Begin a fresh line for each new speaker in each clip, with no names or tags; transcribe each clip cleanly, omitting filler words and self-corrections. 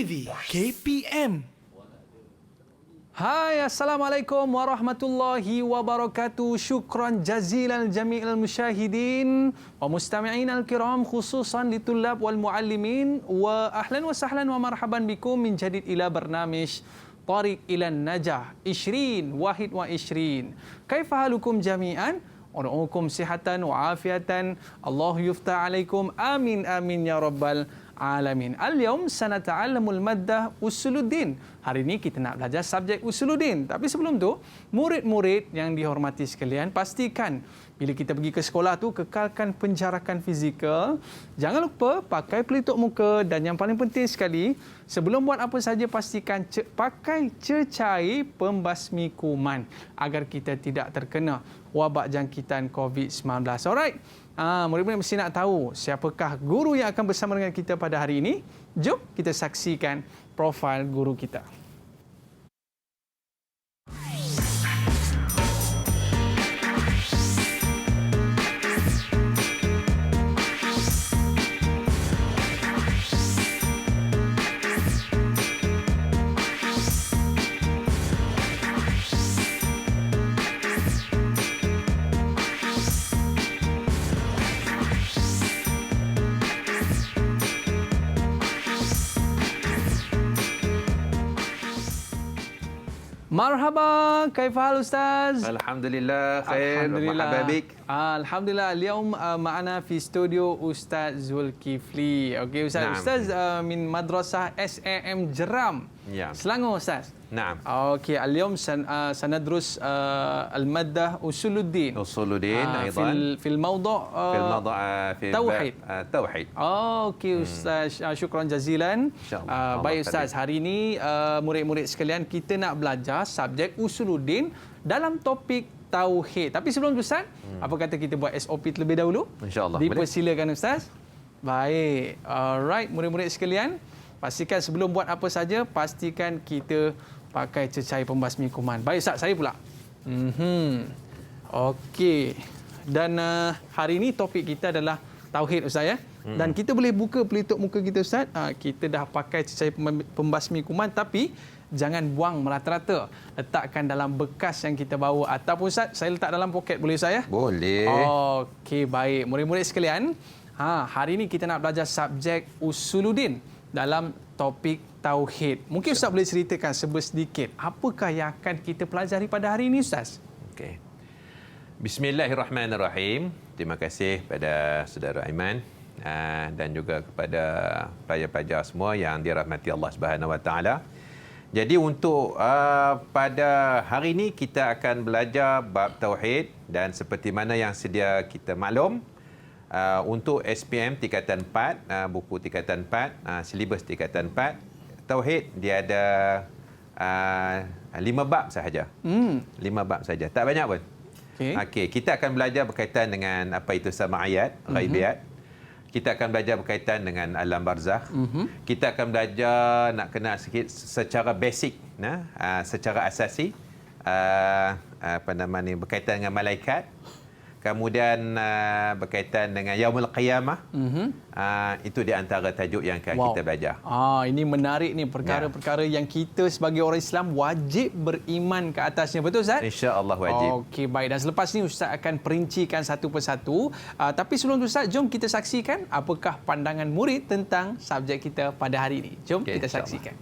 TV KPM.
Hai, Assalamualaikum warahmatullahi wabarakatuh. Syukran jazilan jami'il musyahidin wa mustami'in al-kiram khususan litulab wal muallimin wa ahlan wa sahlan wa marhaban bikum min jadid ila barnamij Tariq ilan Najah 20 wahid wa 20. Kaifa halukum jami'an? Ud'ukum sihatan wa afiatan. Allah yuftah alaikum. Amin amin ya rabbal alamin. Al-yawm sanata'allamul maddah usuluddin. Hari ini kita nak belajar subjek usuluddin. Tapi sebelum tu, murid-murid yang dihormati sekalian, pastikan bila kita pergi ke sekolah tu kekalkan penjarakan fizikal. Jangan lupa pakai pelitup muka dan yang paling penting sekali, sebelum buat apa saja pastikan pakai cecair pembasmi kuman agar kita tidak terkena wabak jangkitan COVID-19. Alright. Murid-murid mesti nak tahu siapakah guru yang akan bersama dengan kita pada hari ini. Jom kita saksikan profil guru kita. Marhaba, kaifa hal Ustaz?
Alhamdulillah, khair. Marhaba bik.
Alhamdulillah, اليوم معنا في استوديو أستاذ Zulkifli. Okey Ustaz,
نعم.
Ustaz min madrasah SAM Jeram.
Ya.
Selangor Ustaz.
نعم.
اوكي اليوم سندرس المادة أصول الدين.
أصول الدين أيضا
في الموضوع
في الموضوع في
توحيد.
توحيد.
Okey Ustaz, syukran jazilan.
InsyaAllah.
Baik Ustaz, hari ini murid-murid sekalian kita nak belajar subjek usuluddin dalam topik tauhid. Tapi sebelum tu Ustaz, apa kata kita buat SOP terlebih dahulu?
InsyaAllah. Boleh.
Dipersilakan Ustaz. Baik. Alright, murid-murid sekalian, pastikan sebelum buat apa saja, pastikan kita pakai cecair pembasmi kuman. Baik Ustaz, saya pula. Okey. Dan hari ini topik kita adalah tauhid Ustaz ya. Dan kita boleh buka pelitup muka kita Ustaz. Kita dah pakai cecair pembasmi kuman, tapi jangan buang merata-rata. Letakkan dalam bekas yang kita bawa. Ataupun Ustaz, saya letak dalam poket, boleh Ustaz ya?
Boleh.
Okey, baik. Murid-murid sekalian, hari ini kita nak belajar subjek usuluddin dalam topik tauhid. Mungkin Ustaz boleh ceritakan sedikit apakah yang akan kita pelajari pada hari ini Ustaz?
Okey. Bismillahirrahmanirrahim. Terima kasih pada saudara Aiman dan juga kepada pelajar-pelajar semua yang dirahmati Allah Subhanahu Wa Taala. Jadi untuk pada hari ini kita akan belajar bab tauhid dan seperti mana yang sedia kita maklum, untuk SPM tingkatan 4, buku tingkatan 4, silibus tingkatan 4, tauhid dia ada 5 bab sahaja. 5 bab saja. Tak banyak pun. Okey, kita akan belajar berkaitan dengan apa itu sama'iyat, ghaibiyat. Kita akan belajar berkaitan dengan alam barzakh. Kita akan belajar nak kenal sikit secara basic, secara asasi, berkaitan dengan malaikat. Kemudian berkaitan dengan Yaumul Qiyamah. Itu di antara tajuk yang akan kita belajar.
Ini menarik ni, perkara-perkara yang kita sebagai orang Islam wajib beriman ke atasnya. Betul Ustaz?
InsyaAllah wajib.
Okey, baik. Dan selepas ni Ustaz akan perincikan satu persatu. Tapi sebelum tu Ustaz, jom kita saksikan apakah pandangan murid tentang subjek kita pada hari ini. Jom kita saksikan.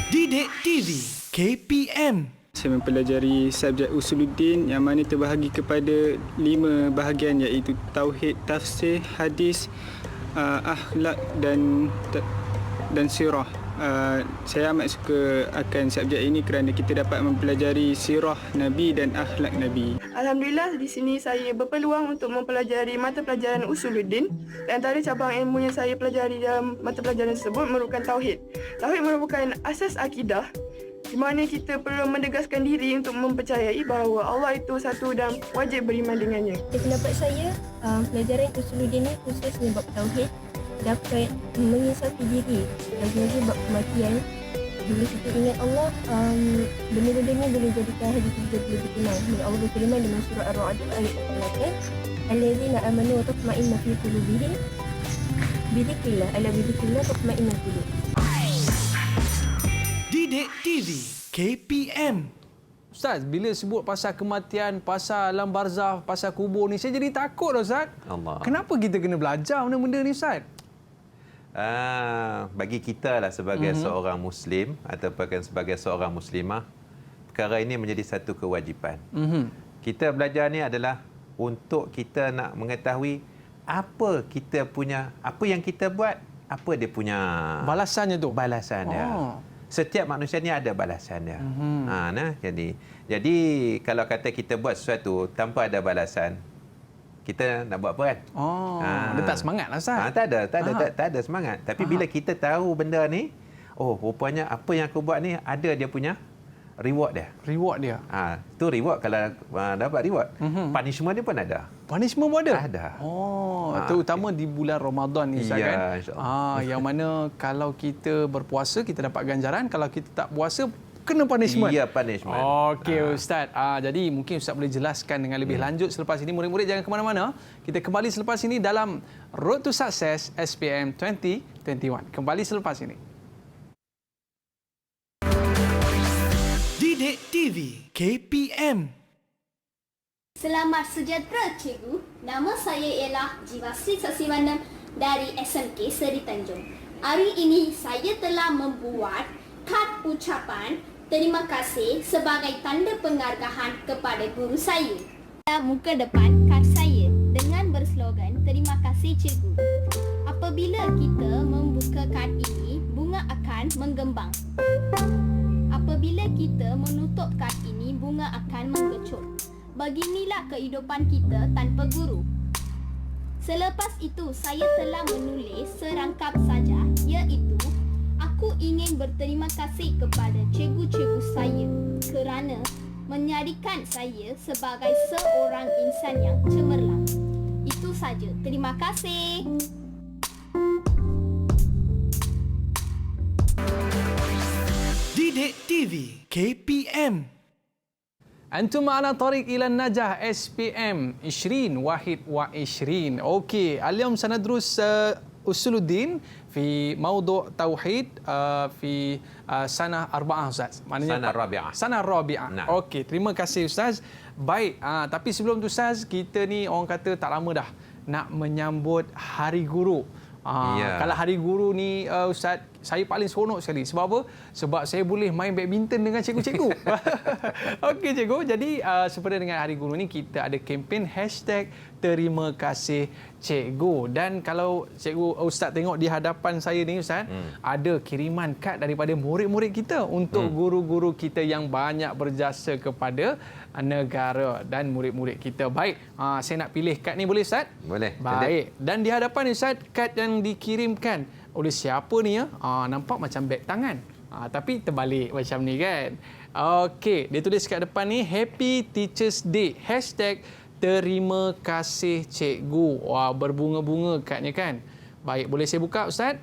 Didik TV KPM.
Saya mempelajari subjek usuluddin yang mana terbahagi kepada 5 bahagian, iaitu tauhid, tafsir, hadis, akhlak dan sirah. Saya amat suka akan subjek ini kerana kita dapat mempelajari sirah Nabi dan akhlak Nabi.
Alhamdulillah, di sini saya berpeluang untuk mempelajari mata pelajaran usuluddin. Antara cabang ilmu yang saya pelajari dalam mata pelajaran tersebut merupakan tauhid. Tauhid merupakan asas akidah, di mana kita perlu menegaskan diri untuk mempercayai bahawa Allah itu satu dan wajib beriman dengannya.
Di pendapat saya, pelajaran usuluddin ini khususnya bab tauhid dapat menginsafi diri dan juga bab kematian. Bila kita ingat Allah, benda-benda ini boleh jadikan hati kita lebih tenang. Allah berfirman dalam surah Ar-Ra'd ayat 8, "Allazina amanu wa tatma'innu fi qulubihim Bidzikrillah, ala bidzikrillah tatma'innul qulub.
Didik TV KPM.
Ustaz, bila sebut pasal kematian, pasal alam barzah, pasal kubur ni, saya jadi takut dah, Ustaz.
Allah.
Kenapa kita kena belajar benda-benda ni, Ustaz?
Bagi kita lah sebagai seorang Muslim ataupun sebagai seorang Muslimah, perkara ini menjadi satu kewajipan. Kita belajar ni adalah untuk kita nak mengetahui apa yang kita buat, apa dia punya
Balasannya tu?
balasan dia.
Oh.
Setiap manusia ni ada balasan dia. Jadi kalau kata kita buat sesuatu tanpa ada balasan, kita nak buat apa kan?
Dia tak semangat lah, Ustaz.
Tak ada semangat. Tapi bila kita tahu benda ni, rupanya apa yang aku buat ni ada dia punya reward dia.
Reward dia.
Tu reward kalau dapat reward. Punishment dia pun ada.
Punishment pun ada?
Ada.
Terutama di bulan Ramadan ni, Ustaz,
Ya,
kan?
insyaAllah.
Yang mana kalau kita berpuasa, kita dapat ganjaran. Kalau kita tak puasa, kena punishment.
Ya, punishment.
Okey, Ustaz. Jadi mungkin Ustaz boleh jelaskan dengan lebih lanjut selepas ini. Murid-murid jangan ke mana-mana. Kita kembali selepas ini dalam Road to Success SPM 2021. Kembali selepas ini.
Didik TV KPM.
Selamat sejahtera, Cikgu. Nama saya ialah Jiwasri Saksimanam dari SMK Seri Tanjung. Hari ini saya telah membuat kad ucapan terima kasih sebagai tanda penghargaan kepada guru saya. Muka depan kad saya dengan berslogan terima kasih, Cikgu. Apabila kita membuka kad ini, bunga akan menggembang. Apabila kita menutup kad ini, bunga akan mengecut. Beginilah kehidupan kita tanpa guru. Selepas itu, saya telah menulis serangkap saja, iaitu aku ingin berterima kasih kepada cikgu-cikgu saya kerana menjadikan saya sebagai seorang insan yang cemerlang. Itu saja. Terima kasih.
Didik TV KPM.
Antum ma'ana tariq ila najah SPM 2021. Okey, اليوم سندرس أصول الدين في موضوع توحيد في سنة 4 Ustaz.
Sanah Rabi'ah.
Sanah Rabi'ah.
Nah.
Okey, terima kasih Ustaz. Baik, tapi sebelum tu Ustaz, kita ni orang kata tak lama dah nak menyambut Hari Guru. Kalau Hari Guru ni Ustaz, saya paling seronok sekali. Sebab apa? Sebab saya boleh main badminton dengan cikgu-cikgu. Okey, cikgu. Jadi sepada dengan Hari Guru ni, kita ada kempen #terima kasih cikgu. Dan kalau cikgu Ustaz tengok di hadapan saya ni Ustaz, ada kiriman kad daripada murid-murid kita untuk guru-guru kita yang banyak berjasa kepada negara dan murid-murid kita. Baik, saya nak pilih kad ni, boleh Ustaz?
Boleh.
Baik. Dan di hadapan ni Ustaz, kad yang dikirimkan oleh siapa ni ya? Nampak macam beg tangan. Tapi terbalik macam ni kan. Okey, dia tulis kat depan ni Happy Teachers Day. #terima kasih cikgu. Wah, berbunga-bunga kadnya kan. Baik, boleh saya buka Ustaz?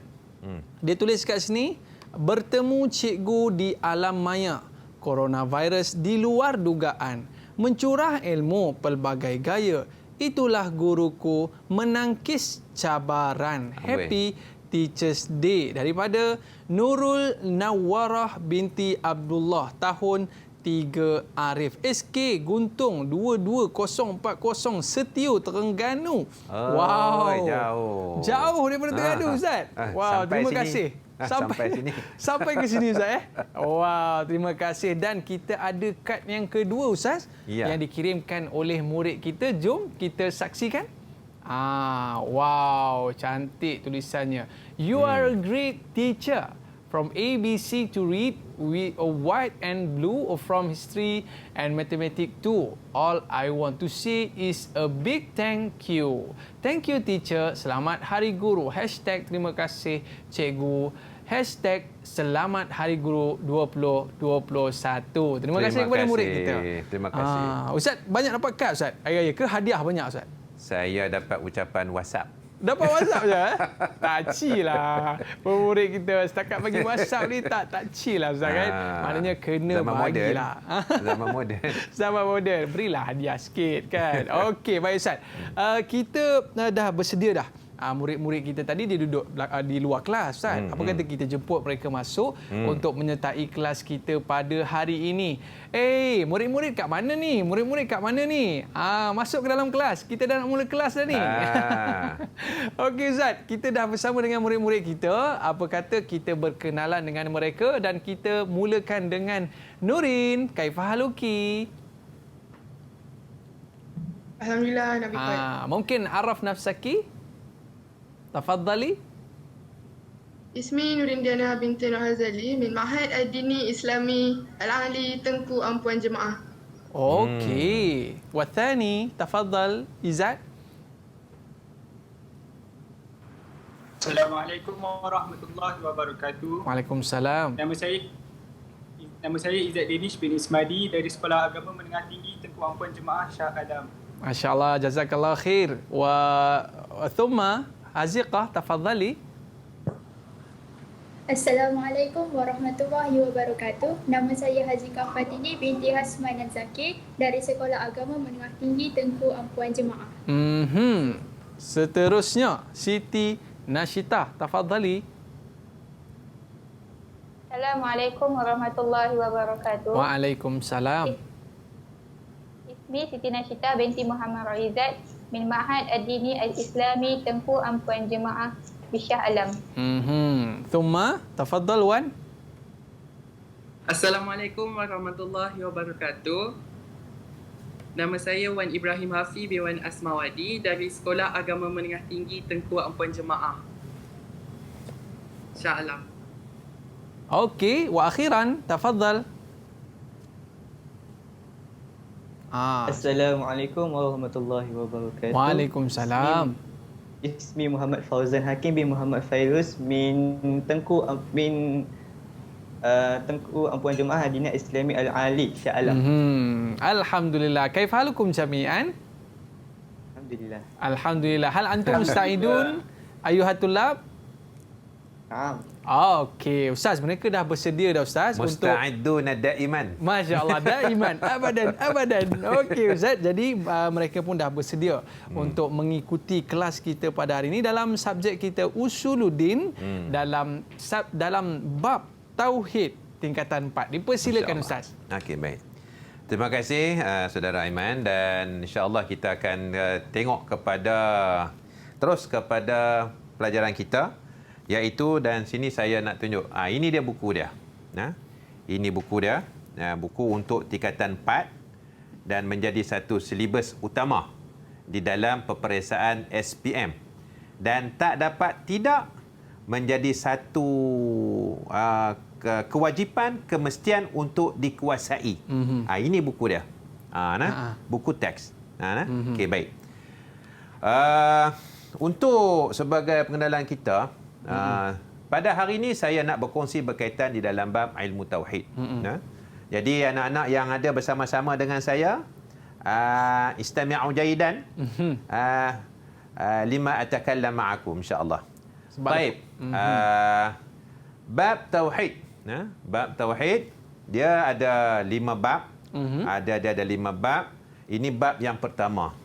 Dia tulis kat sini, bertemu cikgu di alam maya. Coronavirus di luar dugaan. Mencurah ilmu pelbagai gaya. Itulah guruku menangkis cabaran. Happy Teachers Day daripada Nurul Nawarah binti Abdullah, tahun 3 Arif. SK Guntung 22040 Setio, Terengganu. Jauh daripada Terengganu Ustaz. Wow, terima kasih. Sampai ke sini Ustaz. Wow, terima kasih. Dan kita ada kad yang kedua Ustaz, yang dikirimkan oleh murid kita. Jom kita saksikan. Wow, cantik tulisannya. You are a great teacher. From ABC to read, white and blue, from history and mathematics too. All I want to say is a big thank you. Thank you teacher. Selamat Hari Guru. #terima kasih cikgu. #selamat Hari Guru 2021. Terima kasih kepada murid kita.
Terima kasih.
Ustaz, banyak dapat kad Ustaz? Hari raya ke hadiah banyak Ustaz?
Saya dapat ucapan WhatsApp.
Dapat WhatsApp je? Tak chill lah. Pemurid kita setakat bagi WhatsApp ni tak chill lah Ustaz kan. Maknanya kena bagilah.
Zaman moden.
Zaman moden. Berilah hadiah sikit kan. Okey, baik Ustaz. Kita dah bersedia dah murid-murid kita tadi dia duduk di luar kelas, Ustaz. Apa kata kita jemput mereka masuk untuk menyertai kelas kita pada hari ini. Murid-murid kat mana ni? Murid-murid kat mana ni? Masuk ke dalam kelas. Kita dah nak mula kelas dah ni. Okey, Ustaz. Kita dah bersama dengan murid-murid kita. Apa kata kita berkenalan dengan mereka dan kita mulakan dengan Nurin. Kaifahaluki?
Alhamdulillah, Nabi baik.
Mungkin araf nafsaki? Tafadhali.
Ismi Nurindiana binti Nur Hazali min Ma'had Ad-Dini Islami Al-Ali Tengku Ampuan Jemaah.
Okey. Wathani, tafadhal Izzat.
Assalamualaikum warahmatullahi wabarakatuh.
Waalaikumsalam.
Nama saya Izzat Danish bin Ismadi dari Sekolah Agama Menengah Tinggi Tengku Ampuan Jemaah Shah Adam.
Masya-Allah, jazakallah khair. Wa thumma Aziqah, tafadhali.
Assalamualaikum warahmatullahi wabarakatuh. Nama saya Hazikah Fatini binti Hasman Zakir dari Sekolah Agama Menengah Tinggi Tengku Ampuan Jemaah.
Seterusnya Siti Nashita, tafadhali.
Assalamualaikum warahmatullahi wabarakatuh.
Waalaikumsalam.
Ismi Siti Nashita binti Muhammad Raizat min Ma'had Ad-Dini Al-Islami Tengku Ampuan Jemaah Bishah Alam.
Thumma tafadhal Wan.
Assalamualaikum warahmatullahi wabarakatuh. Nama saya Wan Ibrahim Hafi bin Wan Asmawadi dari Sekolah Agama Menengah Tinggi Tengku Ampuan Jemaah Shah Alam.
Okey, wa akhiran tafadhal.
Assalamualaikum warahmatullahi wabarakatuh.
Waalaikumsalam.
Ismi Muhammad Fauzan Hakim bin Muhammad Fairuz min Tengku Ampuan Jemaah Ad-Dini Islami Al-Ali Shah Alam.
Alhamdulillah. Kaifahalukum jami'an?
Alhamdulillah.
Alhamdulillah. Hal antum musta'idun ayuhat tulab?
Naam.
Okey, Ustaz, mereka dah bersedia dah, Ustaz, untuk
Musta'iduna daiman.
Masya-Allah, daiman, abadan. Okey, Ustaz. Jadi mereka pun dah bersedia untuk mengikuti kelas kita pada hari ini dalam subjek kita Usuluddin dalam bab tauhid tingkatan 4. Dipersilakan, Ustaz.
Okey, baik. Terima kasih Saudara Aiman, dan insya-Allah kita akan tengok terus kepada pelajaran kita, iaitu, dan sini saya nak tunjuk. Ini dia buku dia. Ini buku dia. Buku untuk tingkatan 4 dan menjadi satu silibus utama di dalam peperiksaan SPM. Dan tak dapat tidak menjadi satu kewajipan, kemestian untuk dikuasai. Ini buku dia. Buku teks. Okey, baik. Untuk sebagai pengenalan kita, pada hari ini saya nak berkongsi berkaitan di dalam bab ilmu tauhid. Jadi anak-anak yang ada bersama-sama dengan saya, istami'u jayyidan lima atakallam ma'akum insya-Allah. Baik. Bab tauhid. Bab tauhid dia ada 5 bab. Dia ada 5 bab. Ini bab yang pertama.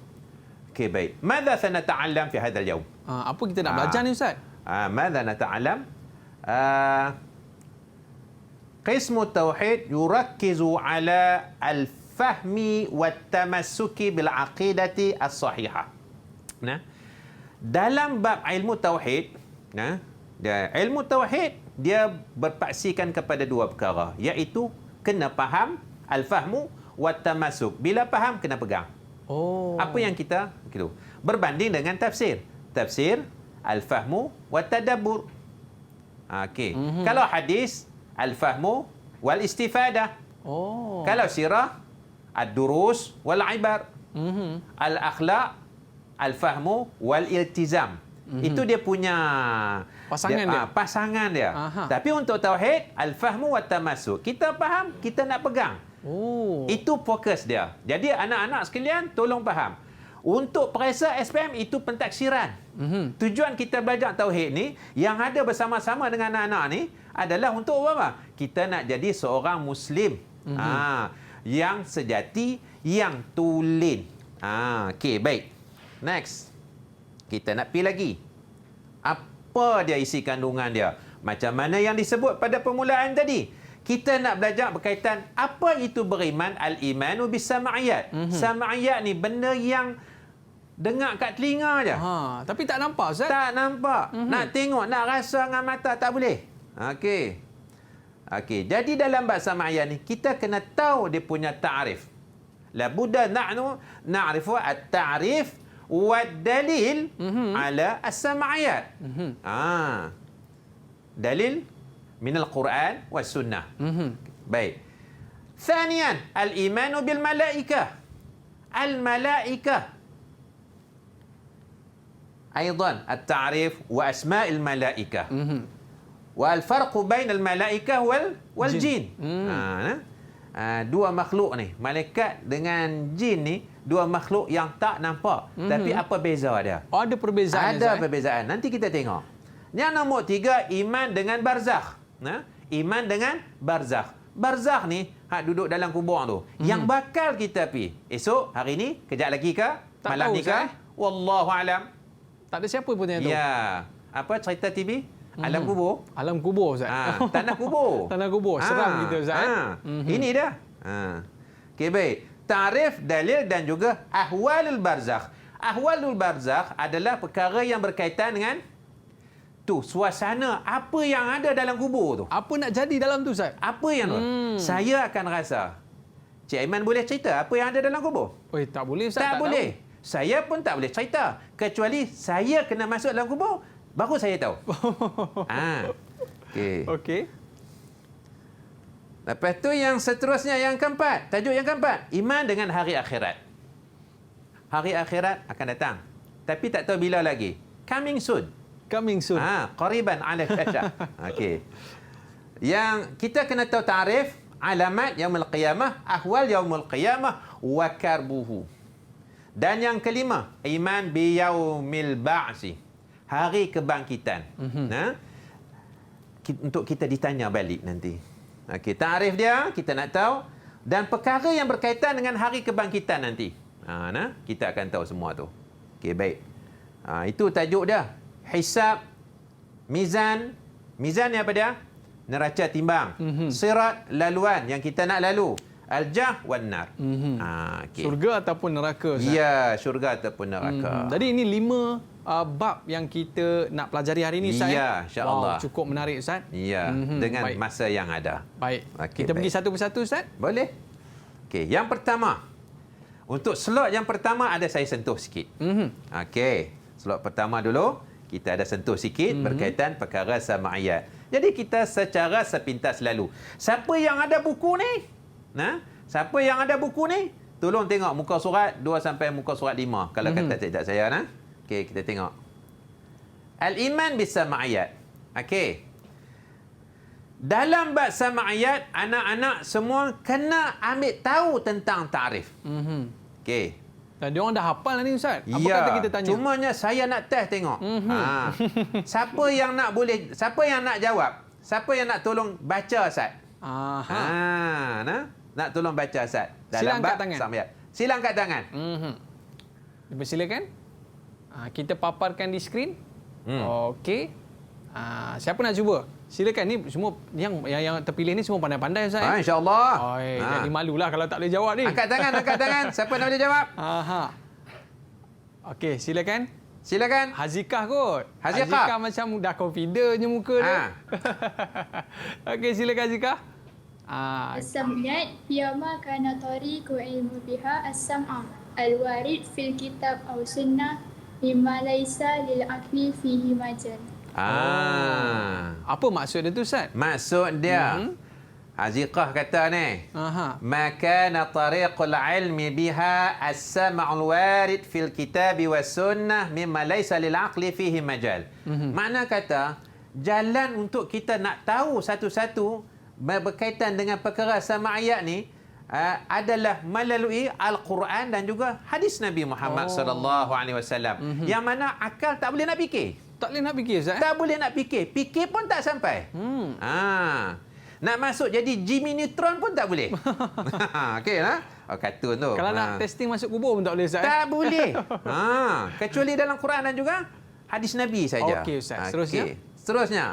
Okey, baik. Madza sanata'allam fi hadzal yawm?
Apa kita nak belajar ni, Ustaz?
ماذا نتعلم؟ قسم التوحيد يركز على الفهم والتمسك بالعقيدة الصحيحة. Dalam bab ilmu tauhid, ilmu tauhid dia berpaksikan kepada 2 perkara, iaitu kena faham, al-fahmu wa tamasuk. Bila faham kena pegang. Apa yang kita berbanding dengan tafsir. Tafsir al-fahmu wa tadabbur. Okey. Kalau hadis, al-fahmu wal istifadah. Kalau sirah, ad-durus wal ibar. Al-akhlaq, al-fahmu wal iltizam. Itu dia punya pasangan dia. Tapi untuk tauhid, al-fahmu wa tamasuk. Kita faham, kita nak pegang. Itu fokus dia. Jadi anak-anak sekalian tolong faham. Untuk periksa SPM itu pentaksiran. Tujuan kita belajar tauhid ni yang ada bersama-sama dengan anak-anak ni adalah untuk apa? Kita nak jadi seorang Muslim yang sejati, yang tulen. Okey, baik. Next. Kita nak pergi lagi. Apa dia isi kandungan dia? Macam mana yang disebut pada permulaan tadi. Kita nak belajar berkaitan apa itu beriman, al-imanu bis-sam'iyat. Sam'iyat ni benda yang dengar kat telinga je.
Tapi tak nampak, Ustaz?
Tak nampak. Nak tengok, nak rasa dengan mata tak boleh. Okey. Jadi dalam bab sam'iyat ni kita kena tahu dia punya ta'rif. La budda nahnu na'rifu at-ta'rif wa dalil ala as-sam'iyat. Dalil min al-Quran wa sunnah. Baik. ثانيا الإيمان بالملائكة. الملائكة أيضا التعريف وأسماء الملائكة. والفرق بين الملائكة والجن. Dua makhluk ni, malaikat dengan jin ni, dua makhluk yang tak nampak. Tapi apa beza dia?
Ada perbezaan.
Ada perbezaan. Nanti kita tengok. Yang nombor 3, iman dengan barzakh. Iman dengan barzakh. Barzakh ni hak duduk dalam kubur tu. Yang bakal kita pi esok, hari ni, kejap lagi ke?
Tak
Malam
tahu,
ni ke?
Ustaz.
Wallahu alam.
Tak ada siapa pun yang tahu.
Ya. Apa cerita TV? Alam kubur.
Alam kubur, Ustaz.
Tanah kubur.
Tanah kubur. Seram kita, Ustaz.
Ini dah. Okey, baik. Tarif, dalil dan juga ahwalul barzakh. Ahwalul barzakh adalah perkara yang berkaitan dengan suasana apa yang ada dalam kubur tu.
Apa nak jadi dalam tu, Ustaz?
Apa yang saya akan rasa. Cik Aiman boleh cerita apa yang ada dalam kubur?
Oi, tak boleh, Ustaz.
Tak boleh. Tahu. Saya pun tak boleh cerita. Kecuali saya kena masuk dalam kubur, baru saya tahu.
Okey.
Lepas tu yang seterusnya, yang keempat. Tajuk yang keempat. Iman dengan hari akhirat. Hari akhirat akan datang. Tapi tak tahu bila lagi. Coming soon. Qariban ala syashah. Okey. Yang kita kena tahu ta'rif, alamat yaumul qiyamah, ahwal yaumul qiyamah, wa karbuhu. Dan yang kelima, iman bi yaumil ba'si. Hari kebangkitan. Untuk kita ditanya balik nanti. Okey, ta'rif dia kita nak tahu, dan perkara yang berkaitan dengan hari kebangkitan nanti. Kita akan tahu semua tu. Okey, baik. Itu tajuk dia. Hisab, mizan. Mizan ni apa dia? Neraca timbang. Sirat, laluan yang kita nak lalu. Al-jah wan nar. Okay.
Syurga ataupun neraka, Ustaz?
Ya, syurga ataupun neraka.
Jadi ini 5 bab yang kita nak pelajari hari ini, Ustaz.
Ya, insya-Allah.
Cukup menarik, Ustaz.
Ya, dengan baik. Masa yang ada.
Baik.
Okay,
kita pergi satu persatu, Ustaz?
Boleh. Okey, yang pertama. Untuk slot yang pertama ada saya sentuh sikit. Okey, slot pertama dulu. Kita ada sentuh sikit berkaitan perkara sam'iyat. Jadi kita secara sepintas lalu. Siapa yang ada buku ni? Siapa yang ada buku ni? Tolong tengok muka surat 2 sampai muka surat 5. Kalau kata tidak saya. Okey, kita tengok. Al-iman bis sam'iyat. Okey. Dalam bab sam'iyat, anak-anak semua kena ambil tahu tentang ta'rif. Okey.
Dan dia orang dah hafal ni, Ustaz. Apa kata kita tanya?
Cumanya saya nak test tengok. Siapa yang nak siapa yang nak jawab? Siapa yang nak tolong baca, Ustaz? Nak tolong baca, Ustaz.
Sila angkat tangan.
Sila angkat tangan.
Dipersilakan. Kita paparkan di skrin. Okey. Siapa nak cuba? Silakan, ni semua yang terpilih ni semua pandai-pandai, Ustaz.
InsyaAllah.
Jadi malulah kalau tak boleh jawab ni.
Angkat tangan. Siapa nak boleh jawab?
Okey, silakan.
Silakan.
Hazikah kot.
Hazikah
macam dah confidentnya muka dia. Okey, silakan Hazikah.
As-sam'iyat hiya ma kana tariqu ilmu biha as-sam'a al-warid fil kitab aw sunnah mimma laysa lil aqli fihi majal.
Apa maksud dia tu, Ustaz?
Maksud dia, Aziqah kata ni, makana tariqul ilmi biha as-sam'ul warid fil kitabi was sunnah mimma laysa lil aqli fihi majal. Makna kata, jalan untuk kita nak tahu satu-satu berkaitan dengan perkara sam'iyat ni adalah melalui Al-Quran dan juga hadis Nabi Muhammad sallallahu alaihi wasallam. Yang mana akal tak boleh nak fikir.
Tak boleh nak fikir, Ustaz?
Tak boleh nak fikir. Fikir pun tak sampai. Nak masuk jadi Jimmy Neutron pun tak boleh. Okey lah. Kartun tu.
Kalau nak testing masuk kubur pun tak boleh, Ustaz?
Tak boleh. Kecuali dalam Quran dan juga hadis Nabi saja.
Okey, Ustaz. Seterusnya?
Seterusnya.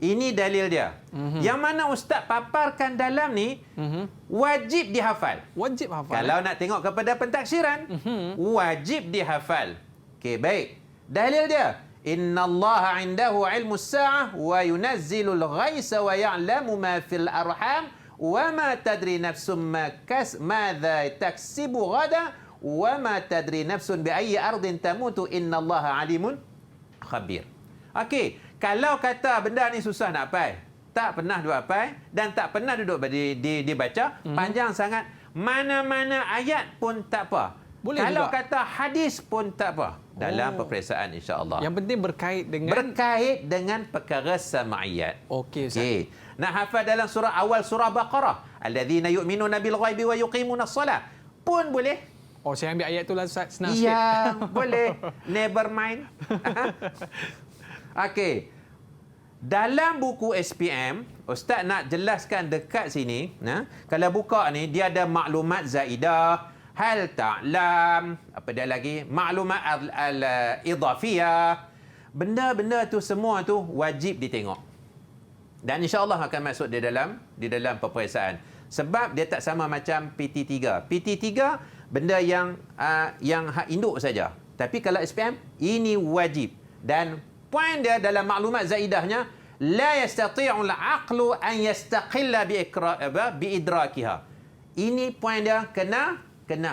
Ini dalil dia. Yang mana Ustaz paparkan dalam ni wajib dihafal.
Wajib hafal.
Kalau nak tengok kepada pentaksiran, wajib dihafal. Okey, baik. Dalil dia. Inna Allah indahu ilmu sa'ah wa yunazzilul ghaisa wa ya'lamu ma fil arham wa ma tadri nafsum madza taksibu ghada wa ma tadri nafsun bi ayyi ardin tamutu inna Allah alimun khabir. Okey, kalau kata benda ni susah nak hafal, tak pernah duduk hafal dan tak pernah duduk dibaca, panjang sangat, mana-mana ayat pun tak apa.
Boleh
kalau
juga.
kata hadis pun tak apa. Dalam peperiksaan insya-Allah.
Yang penting berkait dengan
perkara sama'iyat.
Okey, Ustaz.
Okey. Nak hafal dalam awal surah Baqarah, alladzina yu'minuna bil ghaibi wa yuqimuna as-salah pun boleh.
Oh, saya ambil ayat tu lah, Ustaz. Senang sikit.
Ya, boleh. Never mind. Okey. Dalam buku SPM, Ustaz nak jelaskan dekat sini, kalau buka ni dia ada maklumat zaidah, hal ta'lam, apa dia lagi? Maklumat al-idhafiyah. Benda-benda tu semua tu wajib ditengok. Dan insya-Allah akan masuk di dalam peperiksaan. Sebab dia tak sama macam PT3. PT3 benda yang hak induk saja. Tapi kalau SPM ini wajib. Dan poin dia dalam maklumat zaidahnya, la yastati'u al-aqlu an yastaqilla bi idrakiha. Ini poin dia, kena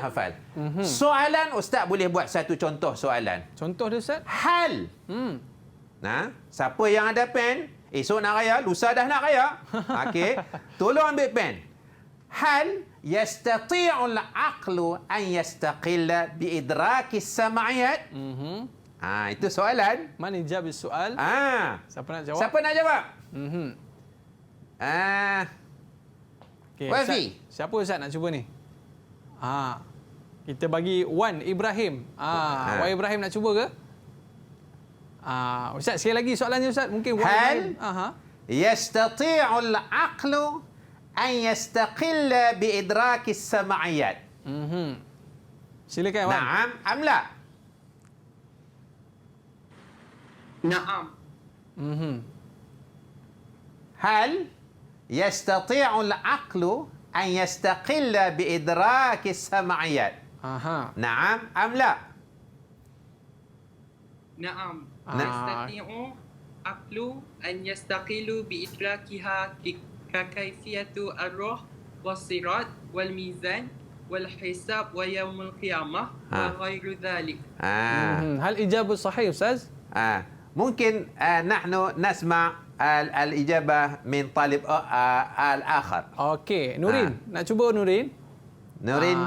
hafal. Soalan Ustaz boleh buat satu contoh soalan.
Contoh dia, Ustaz?
Hal. Siapa yang ada pen, esok nak raya, lusa dah nak raya. Okey, tolong ambil pen. Hal yastati'u al-aqlu an yastaqilla bi idraki as-sam'iyat. Itu soalan.
Mana jawab soal? Siapa nak jawab?
Siapa nak jawab?
Okay,
Wafi.
Siapa Ustaz nak cuba ni? Kita bagi Wan Ibrahim. Wan Ibrahim nak cuba ke? Ustaz, sekali lagi soalannya, Ustaz. Mungkin Wan Ibrahim.
Yastati'u al-aqlu an yastaqilla bi idraki as-sam'iyat.
Silakan, Wan.
Naam am la?
Naam.
Hal yastati'u al-aqlu an yastaqilla bi idraki as-sam'iyat. Naam am la?
Naam. Yastati'u aqlu an yastaqilu bi idrakiha kakaifiyatu ar-ruh was-sirat wal mizan wal hisab wa yaumul qiyamah wa ghairu dhalik.
Hal ijabah sahih, Ustaz?
Mungkin nahnu nasma' al-ijabah min talib al-akhar.
Okey, Nurin. Nak cuba, Nurin?
Nurin.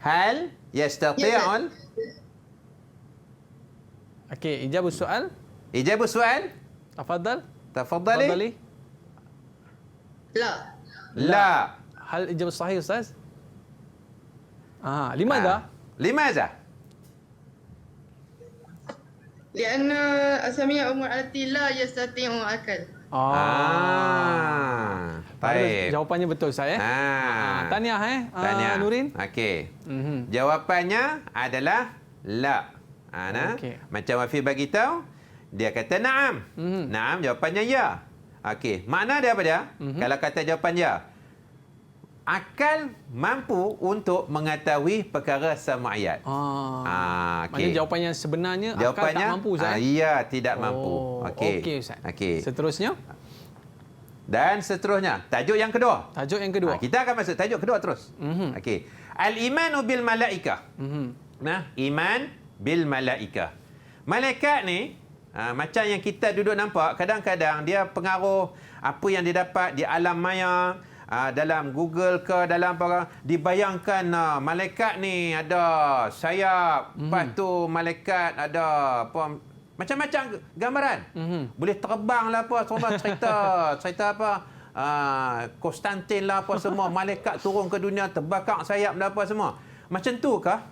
Hal yastati'ul.
Okey, ijabah soal.
Ijabah soal.
Tafadhal.
Tafadhali. La.
Hal ijabah sahih, Ustaz? Limadha?
Limadha?
لأن أسامي أمور التي لا يستطيع أكل.
Baik.
Jawapannya betul, Ustaz. Tahniah,
Tahniah.
Nurin.
Okey. Jawapannya adalah la.
Okey.
Macam Wafi bagi tahu, dia kata na'am. Na'am, jawapannya ya. Okey. Makna dia apa dia? Kalau kata jawapan ya, akal mampu untuk mengetahui perkara sam'iyat.
Maknanya jawapannya sebenarnya
jawapannya,
akal tak mampu, Ustaz?
Ya, tidak mampu.
Okey, Ustaz.
Okey.
Seterusnya?
Dan seterusnya, tajuk yang kedua.
Tajuk yang kedua.
Kita akan masuk tajuk kedua terus. Okey. Al-imanu bil malaikah. Iman bil malaikah. Malaikat ni, macam yang kita duduk nampak, kadang-kadang dia pengaruh apa yang dia dapat di alam maya, dalam Google ke, dalam apa, dibayangkan malaikat ni ada sayap, lepas tu malaikat ada apa, macam-macam gambaran. Boleh terbang lah apa, semua cerita apa, Konstantin lah apa semua, malaikat turun ke dunia, terbakar sayap lah apa semua. Macam tu kah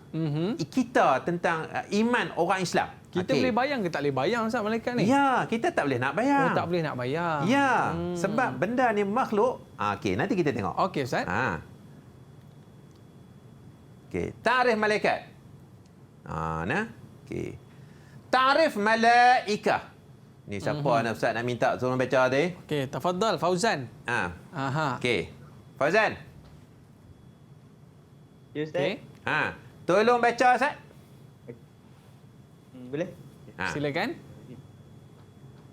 kita tentang iman orang Islam?
Kita boleh bayang ke tak boleh bayang, Ustaz, malaikat ni?
Ya, kita tak boleh nak bayang.
Tak boleh nak bayang.
Ya, sebab benda ni makhluk. Okey, nanti kita tengok.
Okey, Ustaz.
Okey, tarikh malaikat. Okey. ta'rif malaikah. Ni siapa nak Ustaz nak minta tolong baca tadi?
Okey, tafadhal Fauzan. Aha.
Okey. Fauzan.
Ya Ustaz.
Okey.
Tolong baca Ustaz.
Boleh?
Silakan.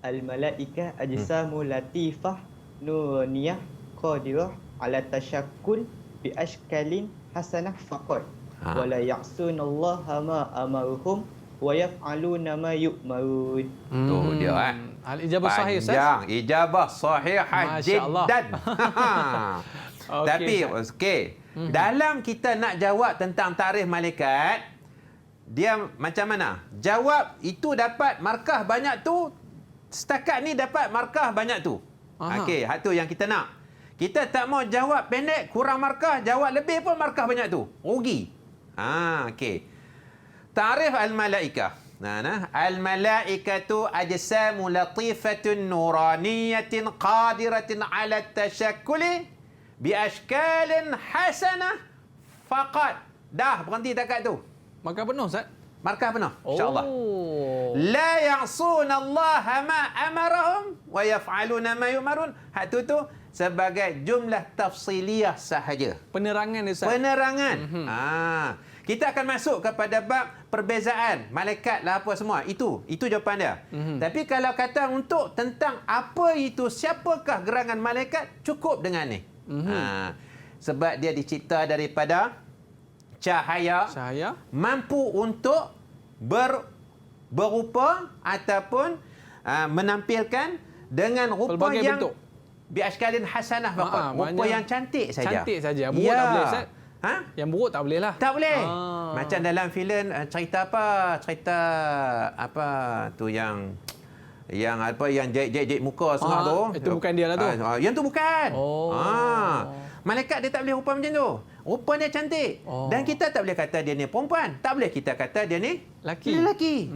Al-malaika ajsamu latifah nuriyah qadirah ala tashakkul bi ashkalin hasanah faqat. Wa la ya'sunallaha ma amaruhum wa yaf'aluna ma yu'marun.
Tu dia
Al-ijabah sahih Ustaz.
Panjang. Ijabah sahihah jiddan. Tapi okey. Dalam kita nak jawab tentang tarikh malaikat, dia macam mana? Jawab itu dapat markah banyak tu, setakat ni dapat markah banyak tu. Okey, hak tu yang kita nak. Kita tak mau jawab pendek, kurang markah, jawab lebih pun markah banyak tu. Rugi. Okey. Ta'rif al-malaikah. Al-malaikatu ajsamu latifatun nuraniyatin qadiratin ala tashakkuli bi ashkalin hasanah faqat. Dah, berhenti takat tu.
Markah penuh Ustaz?
Markah penuh, insya-Allah.
Oh.
La ya'suna Allah ma amarahum wa yaf'aluna ma yu'marun. Hak tu sebagai jumlah tafsiliyah sahaja.
Penerangan Ustaz.
Penerangan. Kita akan masuk kepada bab perbezaan malaikat lah apa semua. Itu jawapan dia. Tapi kalau kata untuk tentang apa itu, siapakah gerangan malaikat, cukup dengan ni. Sebab dia dicipta daripada cahaya mampu untuk berupa ataupun menampilkan dengan rupa
pelbagai
yang
bentuk.
Biaskalin hasanah faqat. Rupa yang cantik saja.
Cantik saja. Buruk tak boleh Ustaz? Yang buruk tak boleh lah.
Tak boleh. Macam dalam filem cerita apa? Cerita apa tu yang jahit muka semua tu.
Itu bukan dia lah tu.
Yang tu bukan. Malaikat dia tak boleh rupa macam tu. Rupa dia cantik. Dan kita tak boleh kata dia ni perempuan. Tak boleh kita kata dia ni lelaki.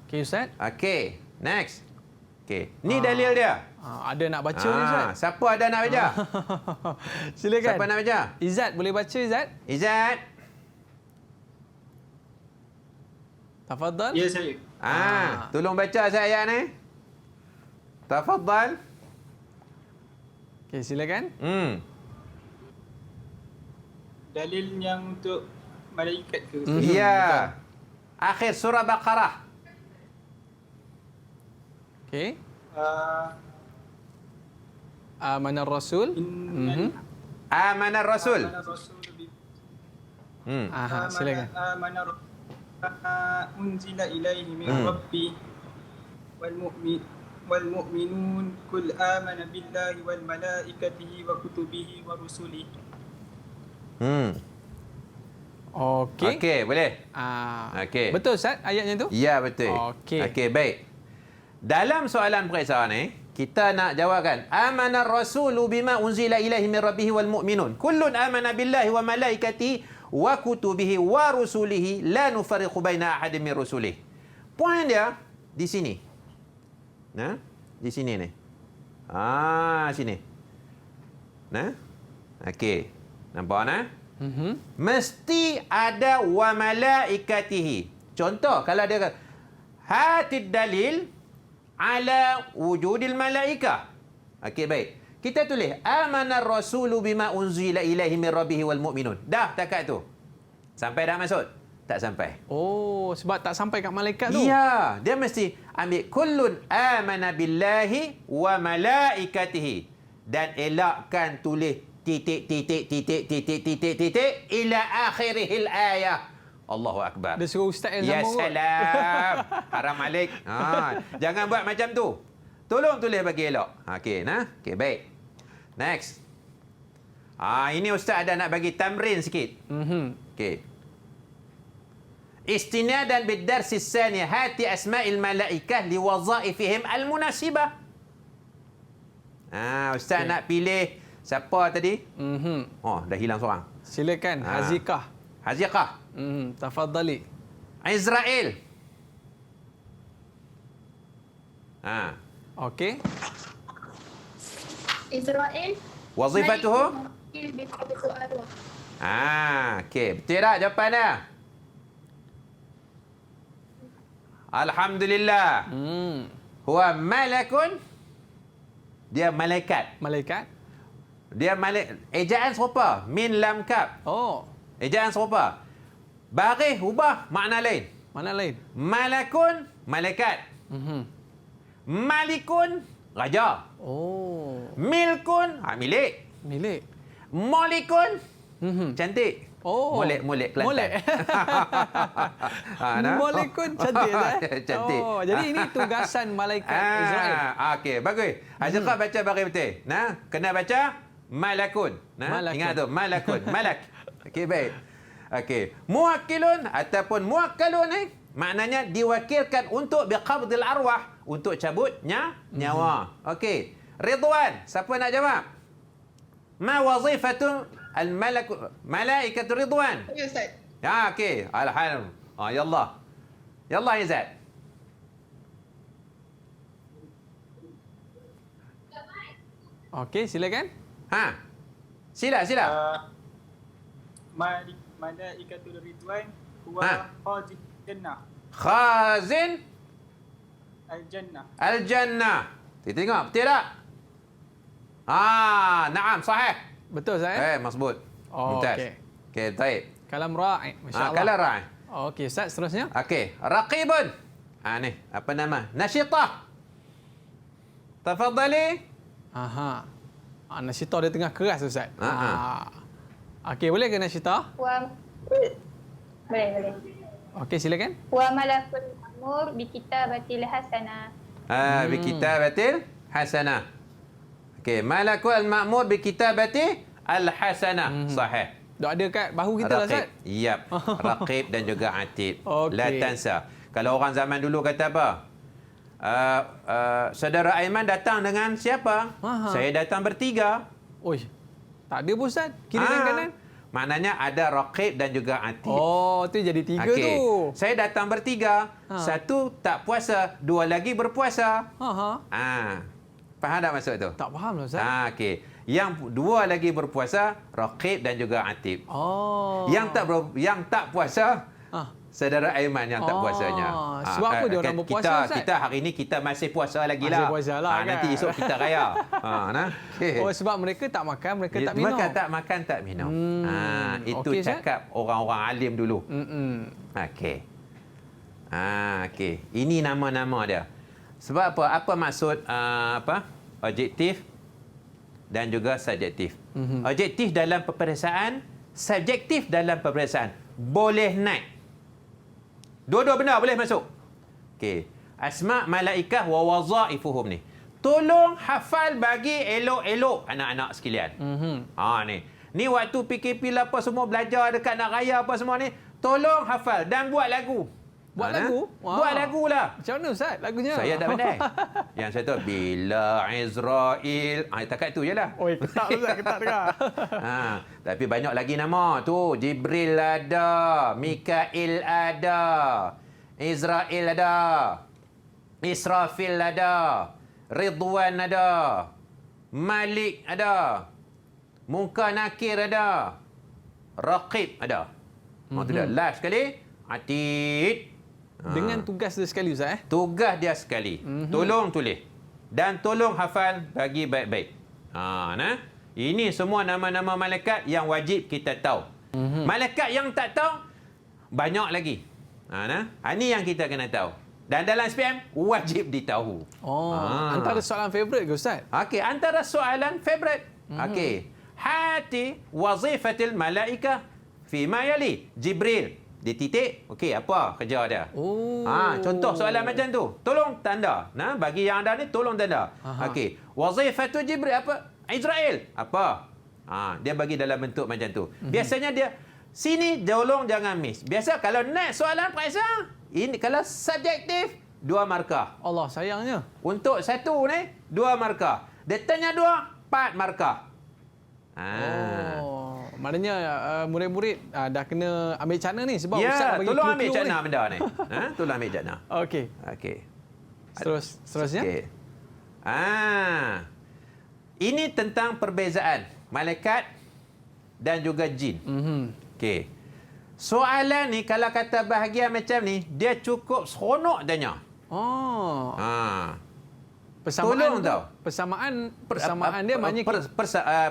Okey Ustaz.
Okey. Next. Okey. Ni dalil dia.
Ada nak baca ni Ustaz?
Siapa ada nak baca?
Silakan.
Siapa nak baca?
Izzat boleh baca Izzat?
Izzat.
Tafadhal.
Ya saya.
Tolong baca ayat ni. Tafadhal.
Okey, silakan.
Dalil yang untuk malaikat ke?
Ya. Akhir surah Baqarah.
Okey. Amanar Rasul.
Amanar Rasul.
Silakan.
Amanar unzila ilaihi min rabbi wal mu'minun kul amana billahi wal malaikatihi wa kutubihi wa rusulihi.
Okey, boleh. Okey.
Betul Ustaz ayatnya tu?
Ya, betul. Okey, baik. Dalam soalan periksa ni, kita nak jawabkan amana rasulu bima unzila ilaihi min rabbihi wal mu'minun kullun amana billahi wa malaikatihi wa kutubihi wa rusulihi la nufarriqu baina ahadin min rusulihi. Poin dia di sini. Di sini ni. Sini. Okey. Nampak nah? Mesti ada wa malaikatihi. Contoh kalau dia kata hatid dalil ala wujudil malaikah. Okey, baik. Kita tulis amanar rasulu bima unzila ilaihi min rabbihi wal mu'minun. Dah takat tu. Sampai dah maksud? Tak sampai.
Sebab tak sampai kat malaikat tu.
Ya, dia mesti ambil kullun amana billahi wa malaikatihi dan elakkan tulis titik ila akhiril ayah. Allahu Akbar.
Dia suruh ustaz yang
ya
sama. Ya
salam. Haram alik. Jangan buat macam tu. Tolong tulis bagi elok. Okey, okey, baik. Next. Ini ustaz ada nak bagi tamrin sikit. Okey. Istinadan bid-dars as-sani hati asma'il malaikah liwazaifihim al-munasibah. Ustaz nak pilih siapa tadi? Dah hilang seorang.
Silakan Hazikah.
Hazikah.
Tafadhali.
Israel.
Okey.
Israel.
Wazifatuhu? Okey. Betul tak jawapan dia? Alhamdulillah. Huwa malakun. Dia malaikat.
Malaikat.
Dia ejaan serupa. Min lam kaf.
Oh.
Ejaan serupa. Barih ubah makna lain.
Mana lain?
Malakun malaikat. Malikun raja.
Oh.
Milkun milik.
Milik.
Molikun cantik.
Oh.
Molek Kelantan.
Molek. Molekun cantik
Cantik.
Oh, jadi ini tugasan malaikat Israel.
Okey, bagus. Azraq baca bagi betul. Nah, kena baca malakun. Nah,
Malakun.
ingat tu, malakun, malak. Okey, baik. Okey, muwakkilun ataupun muwakkalun maknanya diwakilkan untuk biqabdil arwah, untuk cabut nyawa. Okey. Ridwan, siapa nak jawab? Ma wazifatu malaikatu ridwan?
Ya, Ustaz.
Ya, okey. Alhamdulillah. Yallah. Yallah, Izzat.
Okey, silakan.
Sila.
Malaikatul Ridwan huwa khazin jannah.
Khazin
Al-jannah.
Al-Jannah. Kita tengok, betul tak? Naam, sahih.
Betul Ustaz?
Masbut.
Oh,
Mumtaz.
okey.
Okey, baik.
Kalam ra'i, masya-Allah.
Kalam ra'i.
Okey, Ustaz, seterusnya.
Okey, raqibun. Ni, apa nama? Nasyitah. Tafadhali.
Aha. Nasyitah dia tengah keras Ustaz. Okey, boleh ke Nasyitah?
Boleh.
Okey, silakan.
Wa malakul ma'mur bi kitabatil hasanah.
Bi kitabatil hasanah. Okey, malakul ma'mur bi kitabati al-hasanah. Sahih.
Dah ada kat bahu kita lah Ustaz.
Yap. Raqib dan juga atid.
Okey.
La tansa. Kalau orang zaman dulu kata apa? Saudara Aiman datang dengan siapa? Saya datang bertiga.
Oi. Tak ada pun Ustaz. Kiri dan kanan.
Maknanya ada raqib dan juga atid.
Oh, tu jadi tiga
Okey.
tu.
Saya datang bertiga. Satu tak puasa, dua lagi berpuasa. Faham tak maksud tu?
Tak faham lah Ustaz.
Okey. Yang dua lagi berpuasa, raqib dan juga atid.
Oh.
Yang tak puasa, saudara Aiman yang tak puasanya.
Sebab apa dia orang berpuasa, Ustaz?
Kita hari ini kita masih puasa lagi lah.
Masih puasa lah, kan?
Nanti esok kita raya. Okay.
Oh, sebab mereka tak makan, mereka tak minum.
Mereka tak makan, tak minum. Itu
Okey,
cakap orang-orang alim dulu. Okey. Okey. Ini nama-nama dia. Sebab apa? Apa maksud objektif dan juga subjektif. Objektif dalam peperiksaan, subjektif dalam peperiksaan. Boleh naik. Dua-dua benda boleh masuk. Okey. Asma' malaikah wa wazaifuhum ni. Tolong hafal bagi elok-elok anak-anak sekalian. Ni. Ni waktu PKP lah apa semua belajar dekat nak raya apa semua ni, tolong hafal dan buat lagu.
Buat lagu?
Buat lagu lah.
Macam mana Ustaz lagunya?
Saya tak pandai. Yang saya tahu bila Israel, takat tu je lah.
Oi, ketak Ustaz, ketak dengar.
Tapi banyak lagi nama tu. Jibril ada, Mikail ada, Israel ada, Israfil ada, Ridwan ada, Malik ada, Munkar Nakir ada, Raqib ada. Tu dah. Last sekali, Atid.
Dengan tugas dia sekali Ustaz
Tugas dia sekali. Tolong tulis. Dan tolong hafal bagi baik-baik. Ini semua nama-nama malaikat yang wajib kita tahu. Malaikat yang tak tahu, banyak lagi. Ini yang kita kena tahu. Dan dalam SPM, wajib ditahu.
Antara soalan favourite ke Ustaz?
Okey, antara soalan favourite. Okey. Hati wazifatil malaikah fima yali. Jibril. Dia titik, okey, apa kerja dia? Contoh soalan macam tu. Tolong tanda. Bagi yang ada ni, tolong tanda. Okey. Wazifatu Jibril apa? Israel. Apa? Dia bagi dalam bentuk macam tu. Biasanya dia, sini tolong jangan miss. Biasa kalau next soalan periksa, ini kalau subjektif, 2 markah.
Allah sayangnya.
Untuk satu ni, 2 markah. Dia tanya 2, 4 markah.
Maknanya murid-murid dah kena ambil cana ni sebab Ustaz bagi
tolong ambil
clue-clue
cana
ni.
benda ni. Tolong ambil cana.
Okey. Seterusnya.
Okay. Ini tentang perbezaan malaikat dan juga jin. Okey. Soalan ni kalau kata bahagian macam ni, dia cukup seronok tanya.
Oh.
Tolong tau.
Persamaan dia maknanya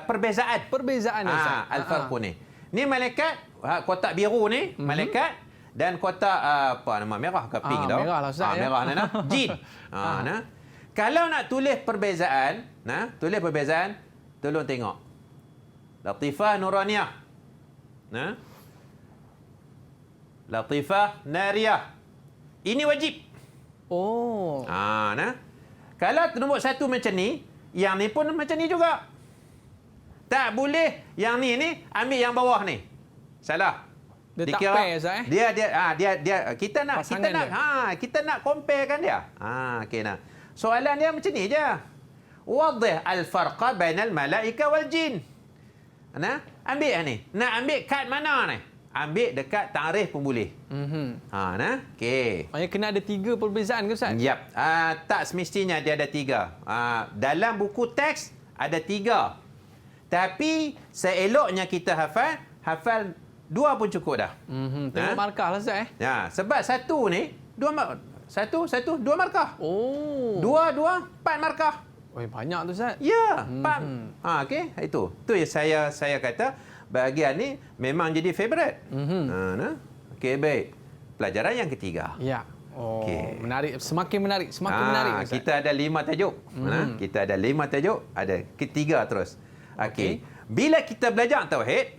perbezaan.
Perbezaan Ustaz.
Al-farqu ni. Ni malaikat kotak biru ni, malaikat dan kotak apa nama merah ke pink tau.
Merah lah Ustaz.
Merah nah. Jin. Nah. Kalau nak tulis perbezaan, tolong tengok. Latifah Nuraniyah. Nah. Latifah Nariyah. Ini wajib.
Oh.
Nah. Kalau nombor 1 macam ni, yang ni pun macam ni juga. Tak boleh yang ni ambil yang bawah ni. Salah.
Dia tak pair Ustaz
Dia kita nak comparekan dia. Okey nah. Soalan dia macam ni je. Wadih al-farqa bainal malaika wal jin. Nah, ambil ni. Nak ambil kad mana ni? Ambil dekat tarikh pun boleh. Nah. Okey.
Maksudnya kena ada 3 perbezaan ke Ustaz?
Yap. Tak semestinya dia ada 3. Dalam buku teks ada 3. Tapi seeloknya kita hafal 2 pun cukup dah.
Tengok markah lah Ustaz
Ya, sebab 1 ni 2 markah.
Oh.
2 4 markah.
Oh, banyak tu Ustaz.
Ya, 4. Okey, itu. Tu yang saya kata bahagian ni memang jadi favourite. Okey, baik. Pelajaran yang ketiga.
Ya. Oh, okay. Menarik. Semakin menarik. Ustaz.
Kita ada 5 tajuk. Kita ada 5 tajuk. Ada ketiga terus. Okey. Bila kita belajar tauhid,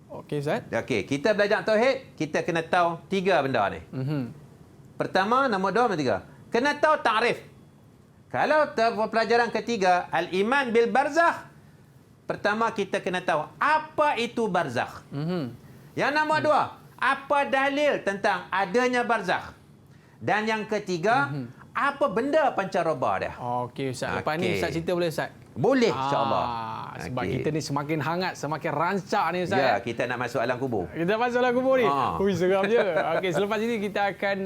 okey Ustaz.
Okey, kita belajar tauhid, kita kena tahu 3 benda ni. Pertama, nombor 2, nombor 3. Kena tahu takrif. Kalau pelajaran ketiga, al-iman bil barzakh, pertama kita kena tahu apa itu barzakh. Yang nombor 2, apa dalil tentang adanya barzakh. Dan yang ketiga, apa benda pancaroba dia.
Okey Ustaz. Lepas ni Ustaz cerita boleh Ustaz?
Boleh, insya-Allah.
Sebab kita ni semakin hangat, semakin rancak ni Ustaz.
Ya, kita nak masuk alam kubur.
Kita masuk alam kubur ni. Ui, seram je. Okey, selepas ini kita akan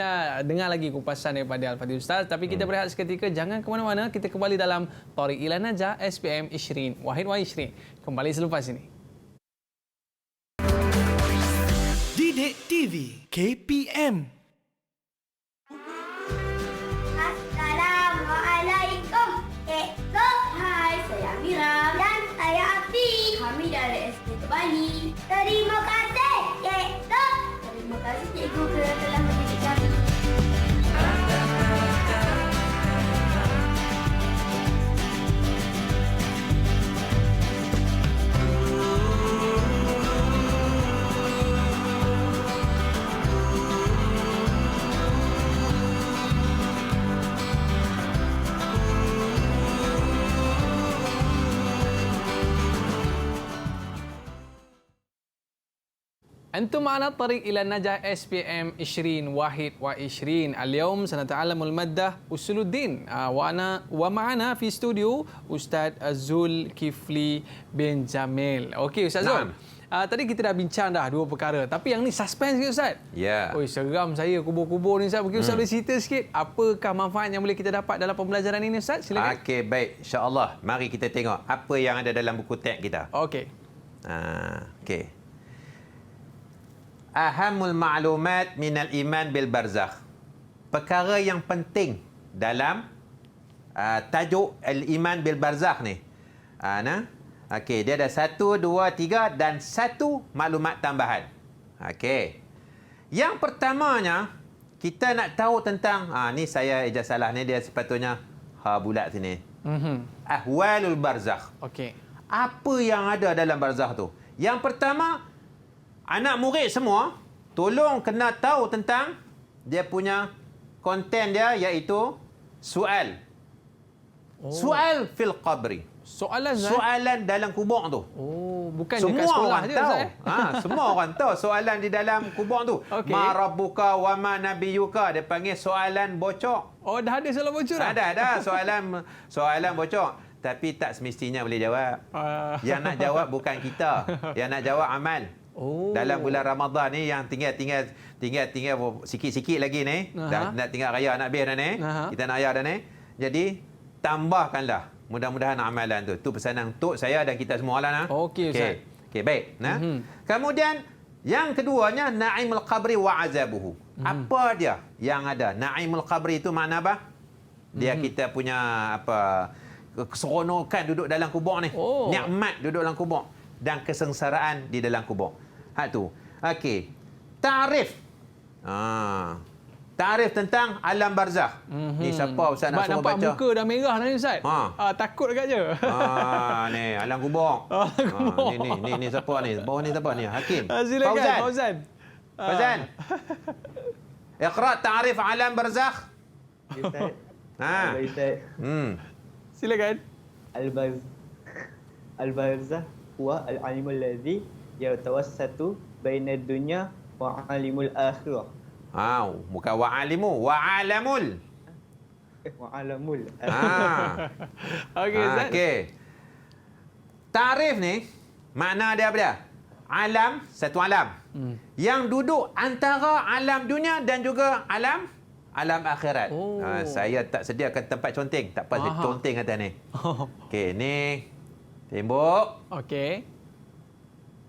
dengar lagi kupasan daripada Al-Fadhil Ustaz. Tapi kita berehat seketika. Jangan ke mana-mana. Kita kembali dalam Thariq ila Najah SPM Ishrin. Wahid wa Ishrin. Kembali selepas ini.
Didik TV KPM.
Assalamualaikum. Hai, saya Amira dan saya Afi. Kami dari SD Tebani. Terima kasih, cikgu. Terima kasih cikgu kerana telah mendidik kami.
أنتم على الطريق إلى النجاح SPM 20 واحد وعشرين. اليوم سنتعلم المادة أصول الدين ومعنا في استوديو أستاذ زول كفلي بن جميل. Okey Ustaz Zul. Tadi kita dah bincang dah 2 perkara. Tapi yang ni suspense ke Ustaz?
Ya.
Oi, seram saya kubur-kubur ni Ustaz. Mungkin Ustaz boleh cerita sikit apakah manfaat yang boleh kita dapat dalam pembelajaran ini Ustaz? Silakan.
Okey, baik. InsyaAllah. Mari kita tengok apa yang ada dalam buku teks kita.
Okey.
Okey. Ahamul ma'lumat minal iman bil barzakh. Perkara yang penting dalam tajuk al-iman bil barzakh ni. Okey, dia ada 1, 2, 3 dan 1 maklumat tambahan. Okey. Yang pertamanya, kita nak tahu tentang ni saya ejaz salah ni, dia sepatutnya bulat sini. Ahwalul barzakh.
Okey.
Apa yang ada dalam barzakh tu? Yang pertama, anak murid semua tolong kena tahu tentang dia punya konten dia, iaitu soal. Soal fil qabri. Soalan dalam kubur tu.
Bukan
semua
dekat sekolah
orang
je
tahu.
Ustaz.
Semua orang tahu soalan di dalam kubur tu.
Okey.
Ma rabbuka wa ma nabiyuka, dia panggil soalan bocor.
Oh, dah ada soalan bocor dah?
Ada soalan bocor. Tapi tak semestinya boleh jawab. Yang nak jawab bukan kita. Yang nak jawab amal. Dalam bulan Ramadan ni yang tinggal sikit-sikit lagi ni. Dah nak tinggal raya nak habis dah ni. Kita nak raya dah ni. Jadi tambahkanlah. Mudah-mudahan amalan tu. Tu pesanan untuk saya dan kita semua lah.
Okey Ustaz.
Okey, baik. Nah. Kemudian yang keduanya na'imul qabri wa azabuhu. Apa dia yang ada? Na'imul qabri itu makna apa? Dia kita punya apa keseronokan duduk dalam kubur ni. Nikmat duduk dalam kubur dan kesengsaraan di dalam kubur. Hak tu. Okey. Ta'rif. Ta'rif tentang alam barzakh. Ni siapa Ustaz nak suruh baca?
Nampak muka dah merah dah ni Ustaz. Takut dekat je.
Ni alam kubur. Ni siapa ni? Bawah ni siapa ni? Hakim.
Silakan Fauzan.
Fauzan. Iqra ta'rif alam barzakh.
Ustaz. Ustaz.
Silakan.
Al-barzakh huwa al-alimul ladzi yatawassatu baina ad-dunya wa 'alimul akhirah.
Bukan wa'alimu, wa'alamul.
Wa'alamul.
Okey, Ustaz.
Okey. Ta'rif ni makna dia apa dia? Alam, satu alam. Yang duduk antara alam dunia dan juga alam akhirat. Saya tak sediakan tempat conteng. Tak apa, saya conteng atas ni. Okey, ni tembok.
Okey.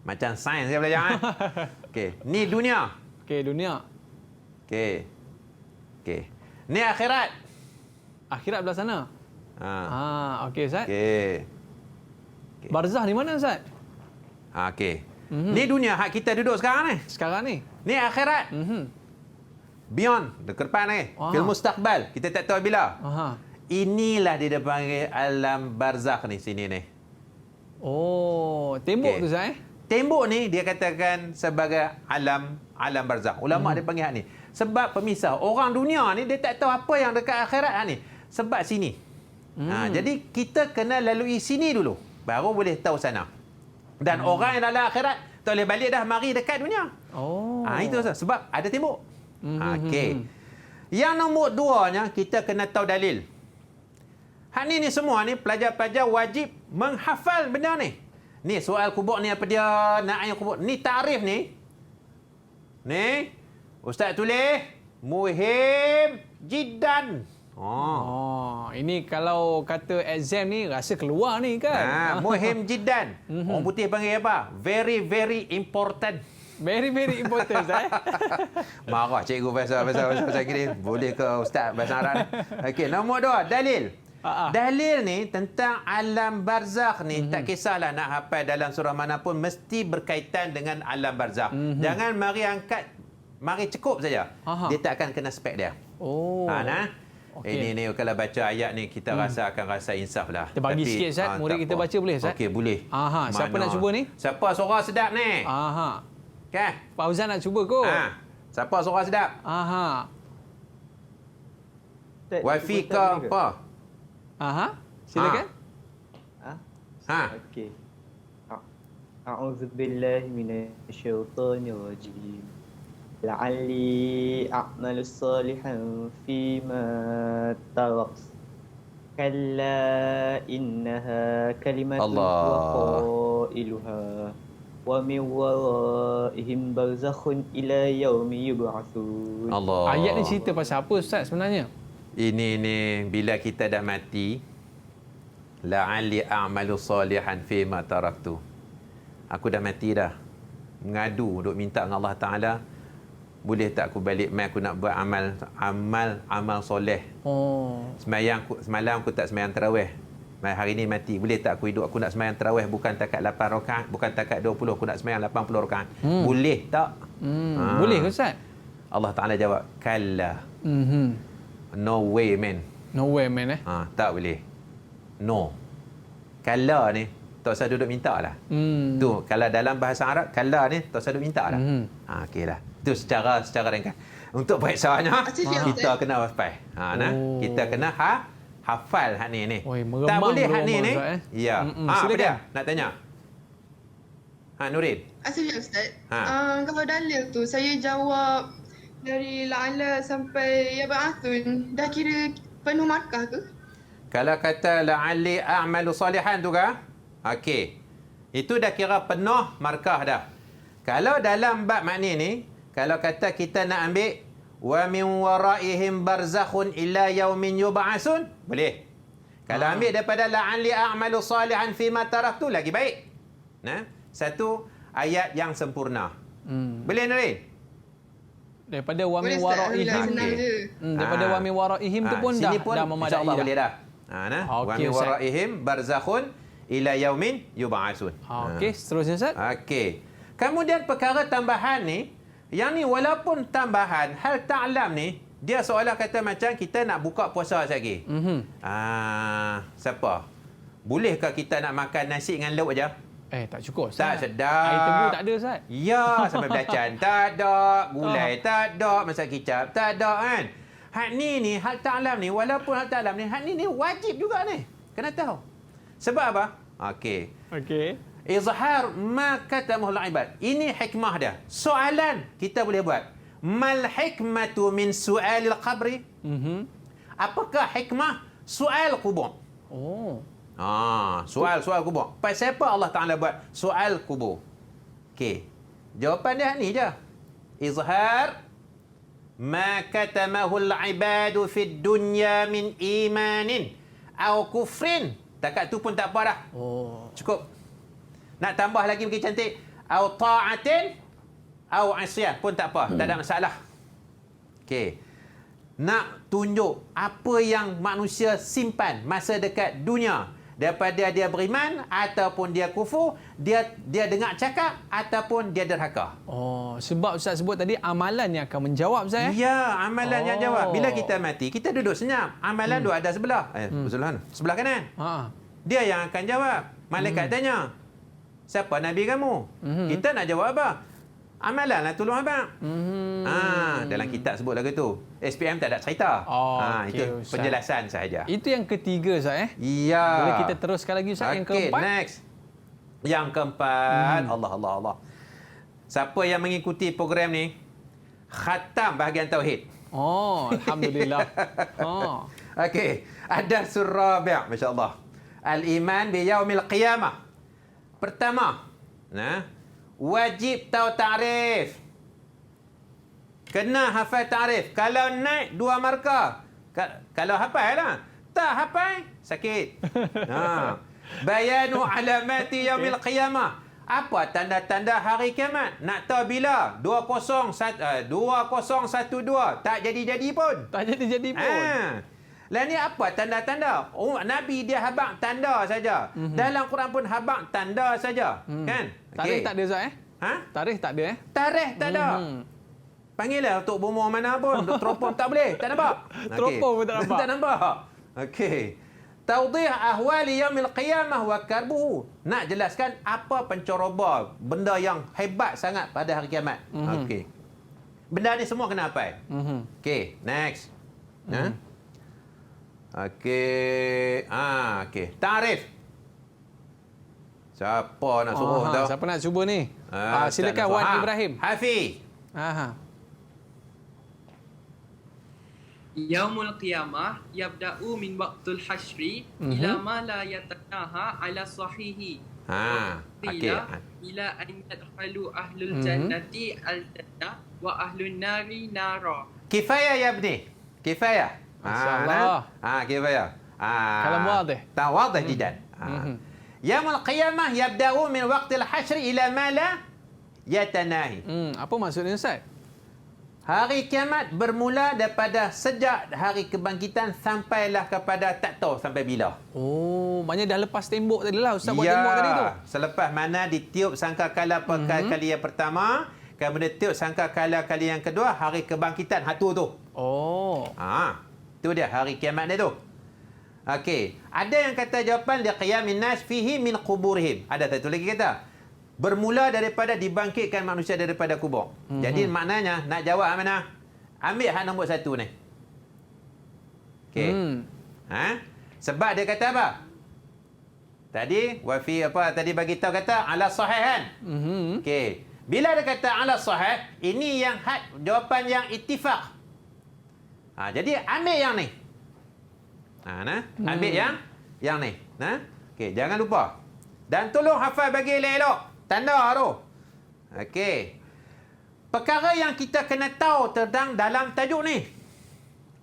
Macam sains saya belajar. Okey, ni dunia.
Okey, dunia.
Okey. Ni akhirat.
Akhirat belah sana. Okey Ustaz.
Okey.
Barzakh di mana Ustaz?
Okey. Ni dunia hak kita duduk sekarang ni. Ni akhirat. Beyond, dekat depan ni. Fil mustaqbal. Kita tak tahu bila. Inilah dia panggil alam barzakh ni sini ni.
Tembok tu Ustaz
Tembok ni dia katakan sebagai alam barzakh. Ulama dia panggil hak ni. Sebab pemisah orang dunia ni dia tak tahu apa yang dekat akhirat ni. Sebab sini. Jadi kita kena lalui sini dulu baru boleh tahu sana. Dan orang yang dalam akhirat tak boleh balik dah mari dekat dunia. Itu sebab ada tembok. Okey. Yang nombor 2-nya kita kena tahu dalil. Hak ni semua ni pelajar-pelajar wajib menghafal benda ni. Ni soal kubur ni apa dia? Na'im kubur. Ni ta'rif ni. Ni Ustaz tulis muhim jiddan.
Ini kalau kata exam ni rasa keluar ni kan.
Muhim jiddan. Orang putih panggil apa? Very very important.
Very very important Ustaz.
Marah cikgu bahasa gini. Boleh ke Ustaz bahasa Arab ni? Okey, nombor 2 dalil. Dalil ni tentang alam barzakh ni tak kisahlah nak hafal dalam surah mana pun mesti berkaitan dengan alam barzakh. Jangan mari cukup saja. Dia tak akan kena spek dia. Ini kalau baca ayat ni kita akan rasa insaf lah.
Kita bagi sikit Ustaz, murid kita baca boleh Ustaz?
Okey, boleh.
Siapa nak cuba ni?
Siapa suara sedap ni? Okey.
Fauzan nak cuba kot.
Siapa suara sedap? Wifi ke apa?
Silakan.
Okey. A'udzubillahi minasyaitonir rajim. La'alli a'malu salihan fima tarakt. Kalla innaha kalimatun qailuha wa min waraihim barzakhun ila yaumi yub'atsun.
Ayat ni cerita pasal apa Ustaz sebenarnya?
Ini bila kita dah mati, la'alli a'malu salihan fima taraktu. Aku dah mati dah. Mengadu duk minta dengan Allah Taala, boleh tak aku balik mai aku nak buat amal soleh. Semalam aku tak sembahyang tarawih. Hari ni mati, boleh tak aku hidup aku nak sembahyang tarawih bukan takat 8 rakaat, bukan takat 20, aku nak sembahyang 80 rakaat. Boleh tak?
Boleh ke Ustaz?
Allah Taala jawab, kalla. No way man.
No way man
tak boleh. No. Kalla ni tak usah duduk minta lah. Tu kalau dalam bahasa Arab kalla ni tak usah duduk minta lah. Okeylah. Itu secara ringkas. Untuk periksanya kita kena hafal. Kita kena hafal hak ni. Tak boleh hak ni. Ya. Apa dia? Nak tanya. Nurin.
Asalnya Ustaz. Kalau dalil tu saya jawab dari la'ala sampai yab'atun, dah kira penuh markah ke?
Kalau kata la'alli a'malu salihan tu ke? Okey. Itu dah kira penuh markah dah. Kalau dalam bab makni ni, kalau kata kita nak ambil wa min waraihim barzakhun ila yaumin yub'atsun, boleh. Kalau ambil daripada la'alli a'malu salihan fima taraktu lagi baik. satu ayat yang sempurna. Boleh Narin?
Daripada wa min
Boleh, Ustaz.
waraihim.
Senang je.
Daripada wa min waraihim tu pun
sini
dah memadai
insya-Allah
dah.
boleh dah. Nah, wa
Okey,
min
Ustaz.
waraihim barzakhun ila yaumin yub'atsun.
Okey, seterusnya Ustaz.
Okey. Kemudian perkara tambahan ni, yang ni walaupun tambahan, hal ta'lam ni, dia seolah kata macam kita nak buka puasa lagi. Siapa? Bolehkah kita nak makan nasi dengan lauk je?
Tak cukup Ustaz.
Tak sedap.
Air tebu tak ada Ustaz.
Ya, sampai belacan tak ada, gulai tak ada, masak kicap tak ada kan. Hak ni hal ta'lam ni, walaupun hal ta'lam ni, hak ni wajib juga ni. Kena tahu. Sebab apa? Okey. Izhar ma katamahul ibad. Ini hikmah dia. Soalan kita boleh buat. Mal hikmatu min su'alil qabri? Apakah hikmah soal kubur? Soal kubur. Pasal apa Allah Ta'ala buat soal kubur? Okey. Jawapan dia ni je. Izhar ma katamahul ibadu fid dunya min imanin aw kufrin. Takat tu pun tak apa dah. Cukup. Nak tambah lagi bagi cantik. Aw ta'atin aw asiyah pun tak apa. Tak ada masalah. Okey. Nak tunjuk apa yang manusia simpan masa dekat dunia. Daripada dia beriman ataupun dia kufur, dia dengar cakap ataupun dia derhaka.
Sebab Ustaz sebut tadi amalan yang akan menjawab Ustaz.
Ya, amalan yang jawab. Bila kita mati, kita duduk senyap. Amalan duduk ada sebelah. Sebelah kanan. Dia yang akan jawab. Malaikat tanya, siapa Nabi kamu? Kita nak jawab apa? Amalan lah tolong abang. Dalam kitab sebut lagu tu. SPM tak ada cerita. Itu
Ustaz.
penjelasan sahaja.
Itu yang ketiga Ustaz
Ya.
Boleh kita teruskan lagi Ustaz yang keempat?
Next. Yang keempat, Allah. Siapa yang mengikuti program ni khatam bahagian tauhid.
Alhamdulillah.
Okey, ada surah Rabi', masya-Allah. Al-iman bi yaumil qiyamah. Pertama, wajib tahu ta'rif. Kena hafal ta'rif. Kalau naik 2 markah. Kalau hafal lah. Tak hafal, sakit. Bayanu alamati yaumil qiyamah. Apa tanda-tanda hari kiamat? Nak tahu bila? 2012. Tak jadi-jadi pun. Lah ni apa tanda-tanda? Nabi dia habaq tanda saja. Dalam Quran pun habaq tanda saja. Kan?
Tarikh tak ada Ustaz Tarikh tak ada
Tarikh tak ada. Panggillah untuk bomoh mana pun. Teropong tak boleh. Tak nampak?
Teropong pun tak nampak.
Tak nampak. Okey. Tawdih ahwali yaumil qiyamah wa karbuhu. Nak jelaskan apa penceroboh benda yang hebat sangat pada hari kiamat. Okey. Benda ni semua kena hafal. Okey, next. Okey. Okey. Tarif. Siapa nak suruh tu?
Siapa nak cuba ni? Silakan Wan Ibrahim.
Hafiz.
Yaumul qiyamah yabda'u min waqtul hasyri ila ma la yatanaha ala sahihi.
Okey.
Ila an yadkhalu ahlul jannati al-jannah wa ahlun nari nara.
Kifayah ya ibni. Kifayah.
Masya-Allah.
Kifayah.
Kalam wadih.
Wadih jiddan. Yaumul qiyamah yabda'u min waqtil hasyri ila ma la yatanahi.
Apa maksudnya Ustaz?
Hari kiamat bermula daripada sejak hari kebangkitan sampailah kepada tak tahu sampai bila.
Maknanya dah lepas tembok tadi lah Ustaz buat tembok tadi tu.
Selepas mana ditiup sangkakala kali yang pertama, kemudian tiup sangkakala kali yang kedua, hari kebangkitan hatu tu. Tu dia hari kiamat dia tu. Okey, ada yang kata jawapan li qiyamin nas fihi min quburihim. Ada satu lagi kata bermula daripada dibangkitkan manusia daripada kubur. Jadi maknanya nak jawab mana? Ambil hak nombor 1 ni. Okey. Sebab dia kata apa? Tadi wafi apa tadi bagi tahu kata ala sahih kan? Okey. Bila dia kata ala sahih, ini yang jawapan yang ittifaq. Jadi ambil yang ni. Ambil yang ni. Okey, jangan lupa. Dan tolong hafal bagi elok-elok. Tanda tu. Okey. Perkara yang kita kena tahu tentang dalam tajuk ni.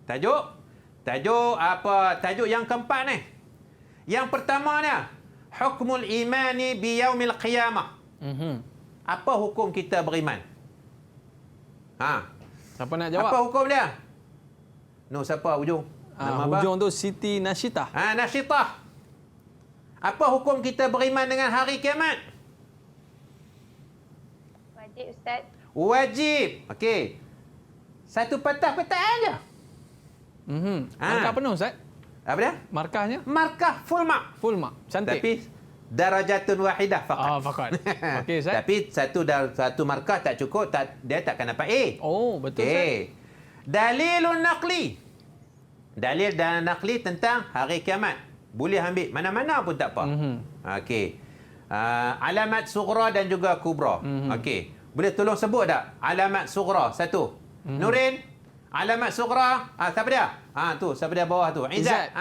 Tajuk apa? Tajuk yang keempat ni. Yang pertama ni, hukmul imani bi yaumil qiyamah. Apa hukum kita beriman?
Siapa nak jawab?
Apa hukum dia? Siapa ujung?
Hujung tu Siti Nashitah.
Nashitah. Apa hukum kita beriman dengan hari kiamat?
Wajib, Ustaz.
Wajib. Okey. Satu patah-patah aja.
Markah penuh, Ustaz?
Apa dia?
Markahnya?
Markah full mark.
Full mark. Cantik.
Tapi darajatun wahidah faqat.
Faqat. Okey, Ustaz.
Tapi satu markah tak cukup, dia takkan dapat A.
Oh, betul, Ustaz.
Dalilun naqli. Dalil dan naqli tentang hari kiamat. Boleh ambil mana-mana pun tak apa. Okey. Alamat sughra dan juga kubra. Okey. Boleh tolong sebut tak alamat sughra satu? Nurin, alamat sughra, siapa dia? Tu, siapa dia bawah tu? Izzat.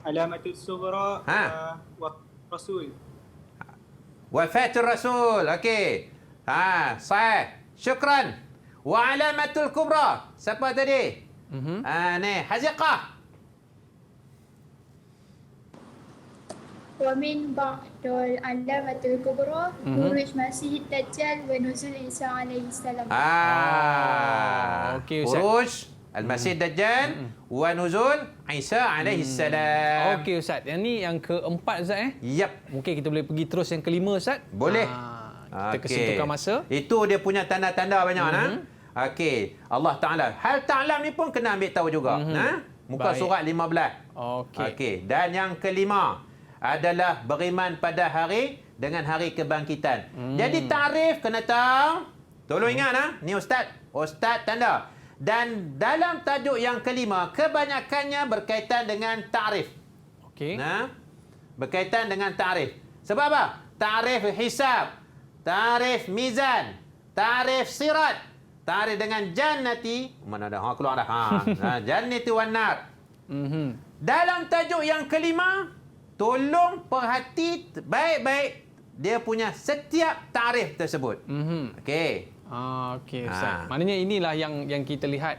Alamatul sughra Rasul.
Wafatul Rasul. Okey. Sahih. Syukran. Wa alamatul kubra. Siapa tadi? Ni, Haziqah.
Wa min ba'dul alamatul kubra khuruj Masih Dajjal wa nuzul Isa alaihi salam.
Okey, Ustaz.
Khuruj Al-Masih Dajjal wa nuzul Isa alaihi salam.
Okey, Ustaz. Yang ni yang keempat, Ustaz.
Yap.
Mungkin kita boleh pergi terus yang kelima, Ustaz.
Boleh.
Kita kesentuhkan masa.
Itu dia punya tanda-tanda banyak. Okey. Allah Ta'ala. Hal ta'lam ni pun kena ambil tahu juga. Muka surat 15. Okey. Dan yang kelima adalah beriman pada hari dengan hari kebangkitan. Jadi tarikh kena tahu. Tolong ingat ni Ustaz. Ustaz tanda. Dan dalam tajuk yang kelima, kebanyakannya berkaitan dengan tarikh.
Okey.
Berkaitan dengan tarikh. Sebab apa? Tarikh hisab, tarikh mizan, tarikh sirat, tarikh dengan jannati. Mana dah? Keluar dah. Jannati wan nar. Dalam tajuk yang kelima, tolong perhati baik-baik dia punya setiap tarikh tersebut. Okey.
Okey, Ustaz. Maknanya inilah yang kita lihat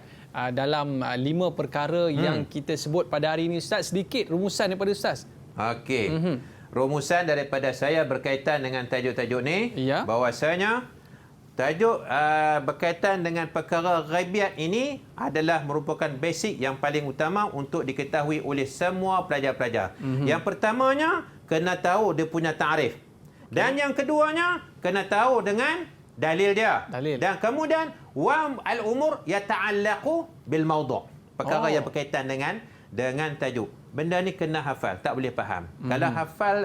dalam 5 perkara yang kita sebut pada hari ini, Ustaz. Sedikit rumusan daripada Ustaz.
Okey. Rumusan daripada saya berkaitan dengan tajuk-tajuk ni, bahawasanya tajuk berkaitan dengan perkara ghaibiat ini adalah merupakan basic yang paling utama untuk diketahui oleh semua pelajar-pelajar. Yang pertamanya, kena tahu dia punya ta'rif. Dan yang keduanya, kena tahu dengan dalil dia. Dan kemudian, al-umur yata'allaqu bil mawdu'. Perkara yang berkaitan dengan tajuk. Benda ni kena hafal, tak boleh faham. Kalau hafal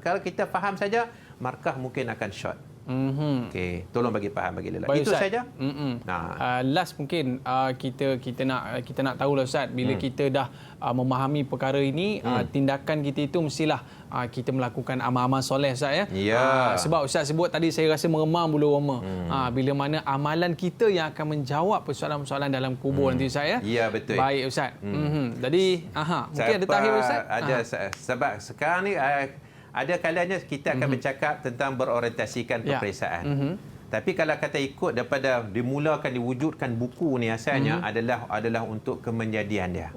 kalau kita faham saja, markah mungkin akan short. Okey, tolong bagi faham bagi lelaki. Itu Ustaz saja.
Last mungkin kita nak tahulah, Ustaz, bila kita dah memahami perkara ini, tindakan kita itu mestilah kita melakukan amal-amal soleh, Ustaz, ya. Sebab Ustaz sebut tadi, saya rasa meremang bulu roma. Bila mana amalan kita yang akan menjawab persoalan-persoalan dalam kubur nanti, Ustaz, ya.
Ya, betul.
Baik, Ustaz. Jadi mungkin ada tahir, Ustaz.
Ada sebab sekarang ni ada kalanya kita akan bercakap tentang berorientasikan peperiksaan. Tapi kalau kata ikut daripada dimulakan diwujudkan buku ni asalnya adalah untuk kemenjadian dia.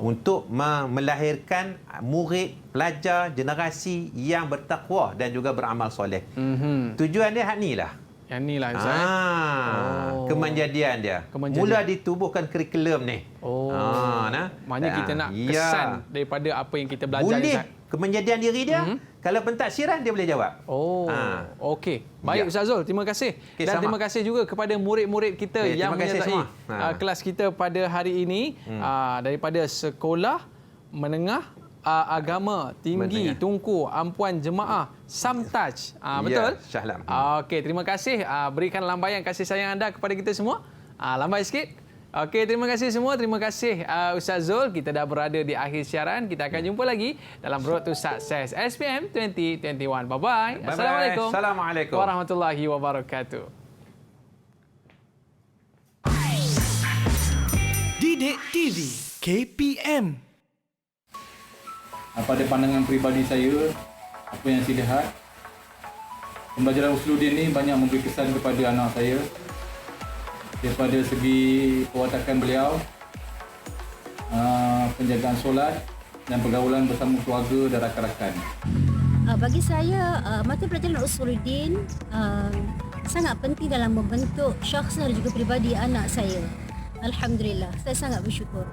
Untuk melahirkan murid, pelajar, generasi yang bertakwa dan juga beramal soleh. Tujuan dia hak ni lah.
Yang ni lah, Ustaz.
Kemenjadian dia. Mula ditubuhkan kurikulum ni.
Maknanya kita nak kesan daripada apa yang kita belajar,
Ustaz.
Boleh
kemenjadian diri dia. Kalau pentaksiran dia boleh jawab.
Okey. Baik, Ustaz Zul, terima kasih. Dan terima kasih juga kepada murid-murid kita yang menyertai kelas kita pada hari ini daripada Sekolah Menengah Agama Tinggi Tunku Ampuan Jemaah Samtaj. Betul?
Shah Alam.
Okey, terima kasih. Berikan lambaian kasih sayang anda kepada kita semua. Lambai sikit. Okey, terima kasih semua. Terima kasih Ustaz Zul. Kita dah berada di akhir siaran. Kita akan jumpa lagi dalam Road to Success SPM 2021. Bye-bye. Assalamualaikum.
Assalamualaikum
warahmatullahi wabarakatuh.
Didik TV KPM.
Pada pandangan peribadi saya, apa yang saya lihat, pembelajaran Usuluddin ni banyak memberi kesan kepada anak saya. Daripada segi perwatakan beliau, penjagaan solat, dan pergaulan bersama keluarga dan rakan-rakan.
Bagi saya, mata pelajaran Usuluddin sangat penting dalam membentuk syakhs dan juga pribadi anak saya. Alhamdulillah, saya sangat bersyukur.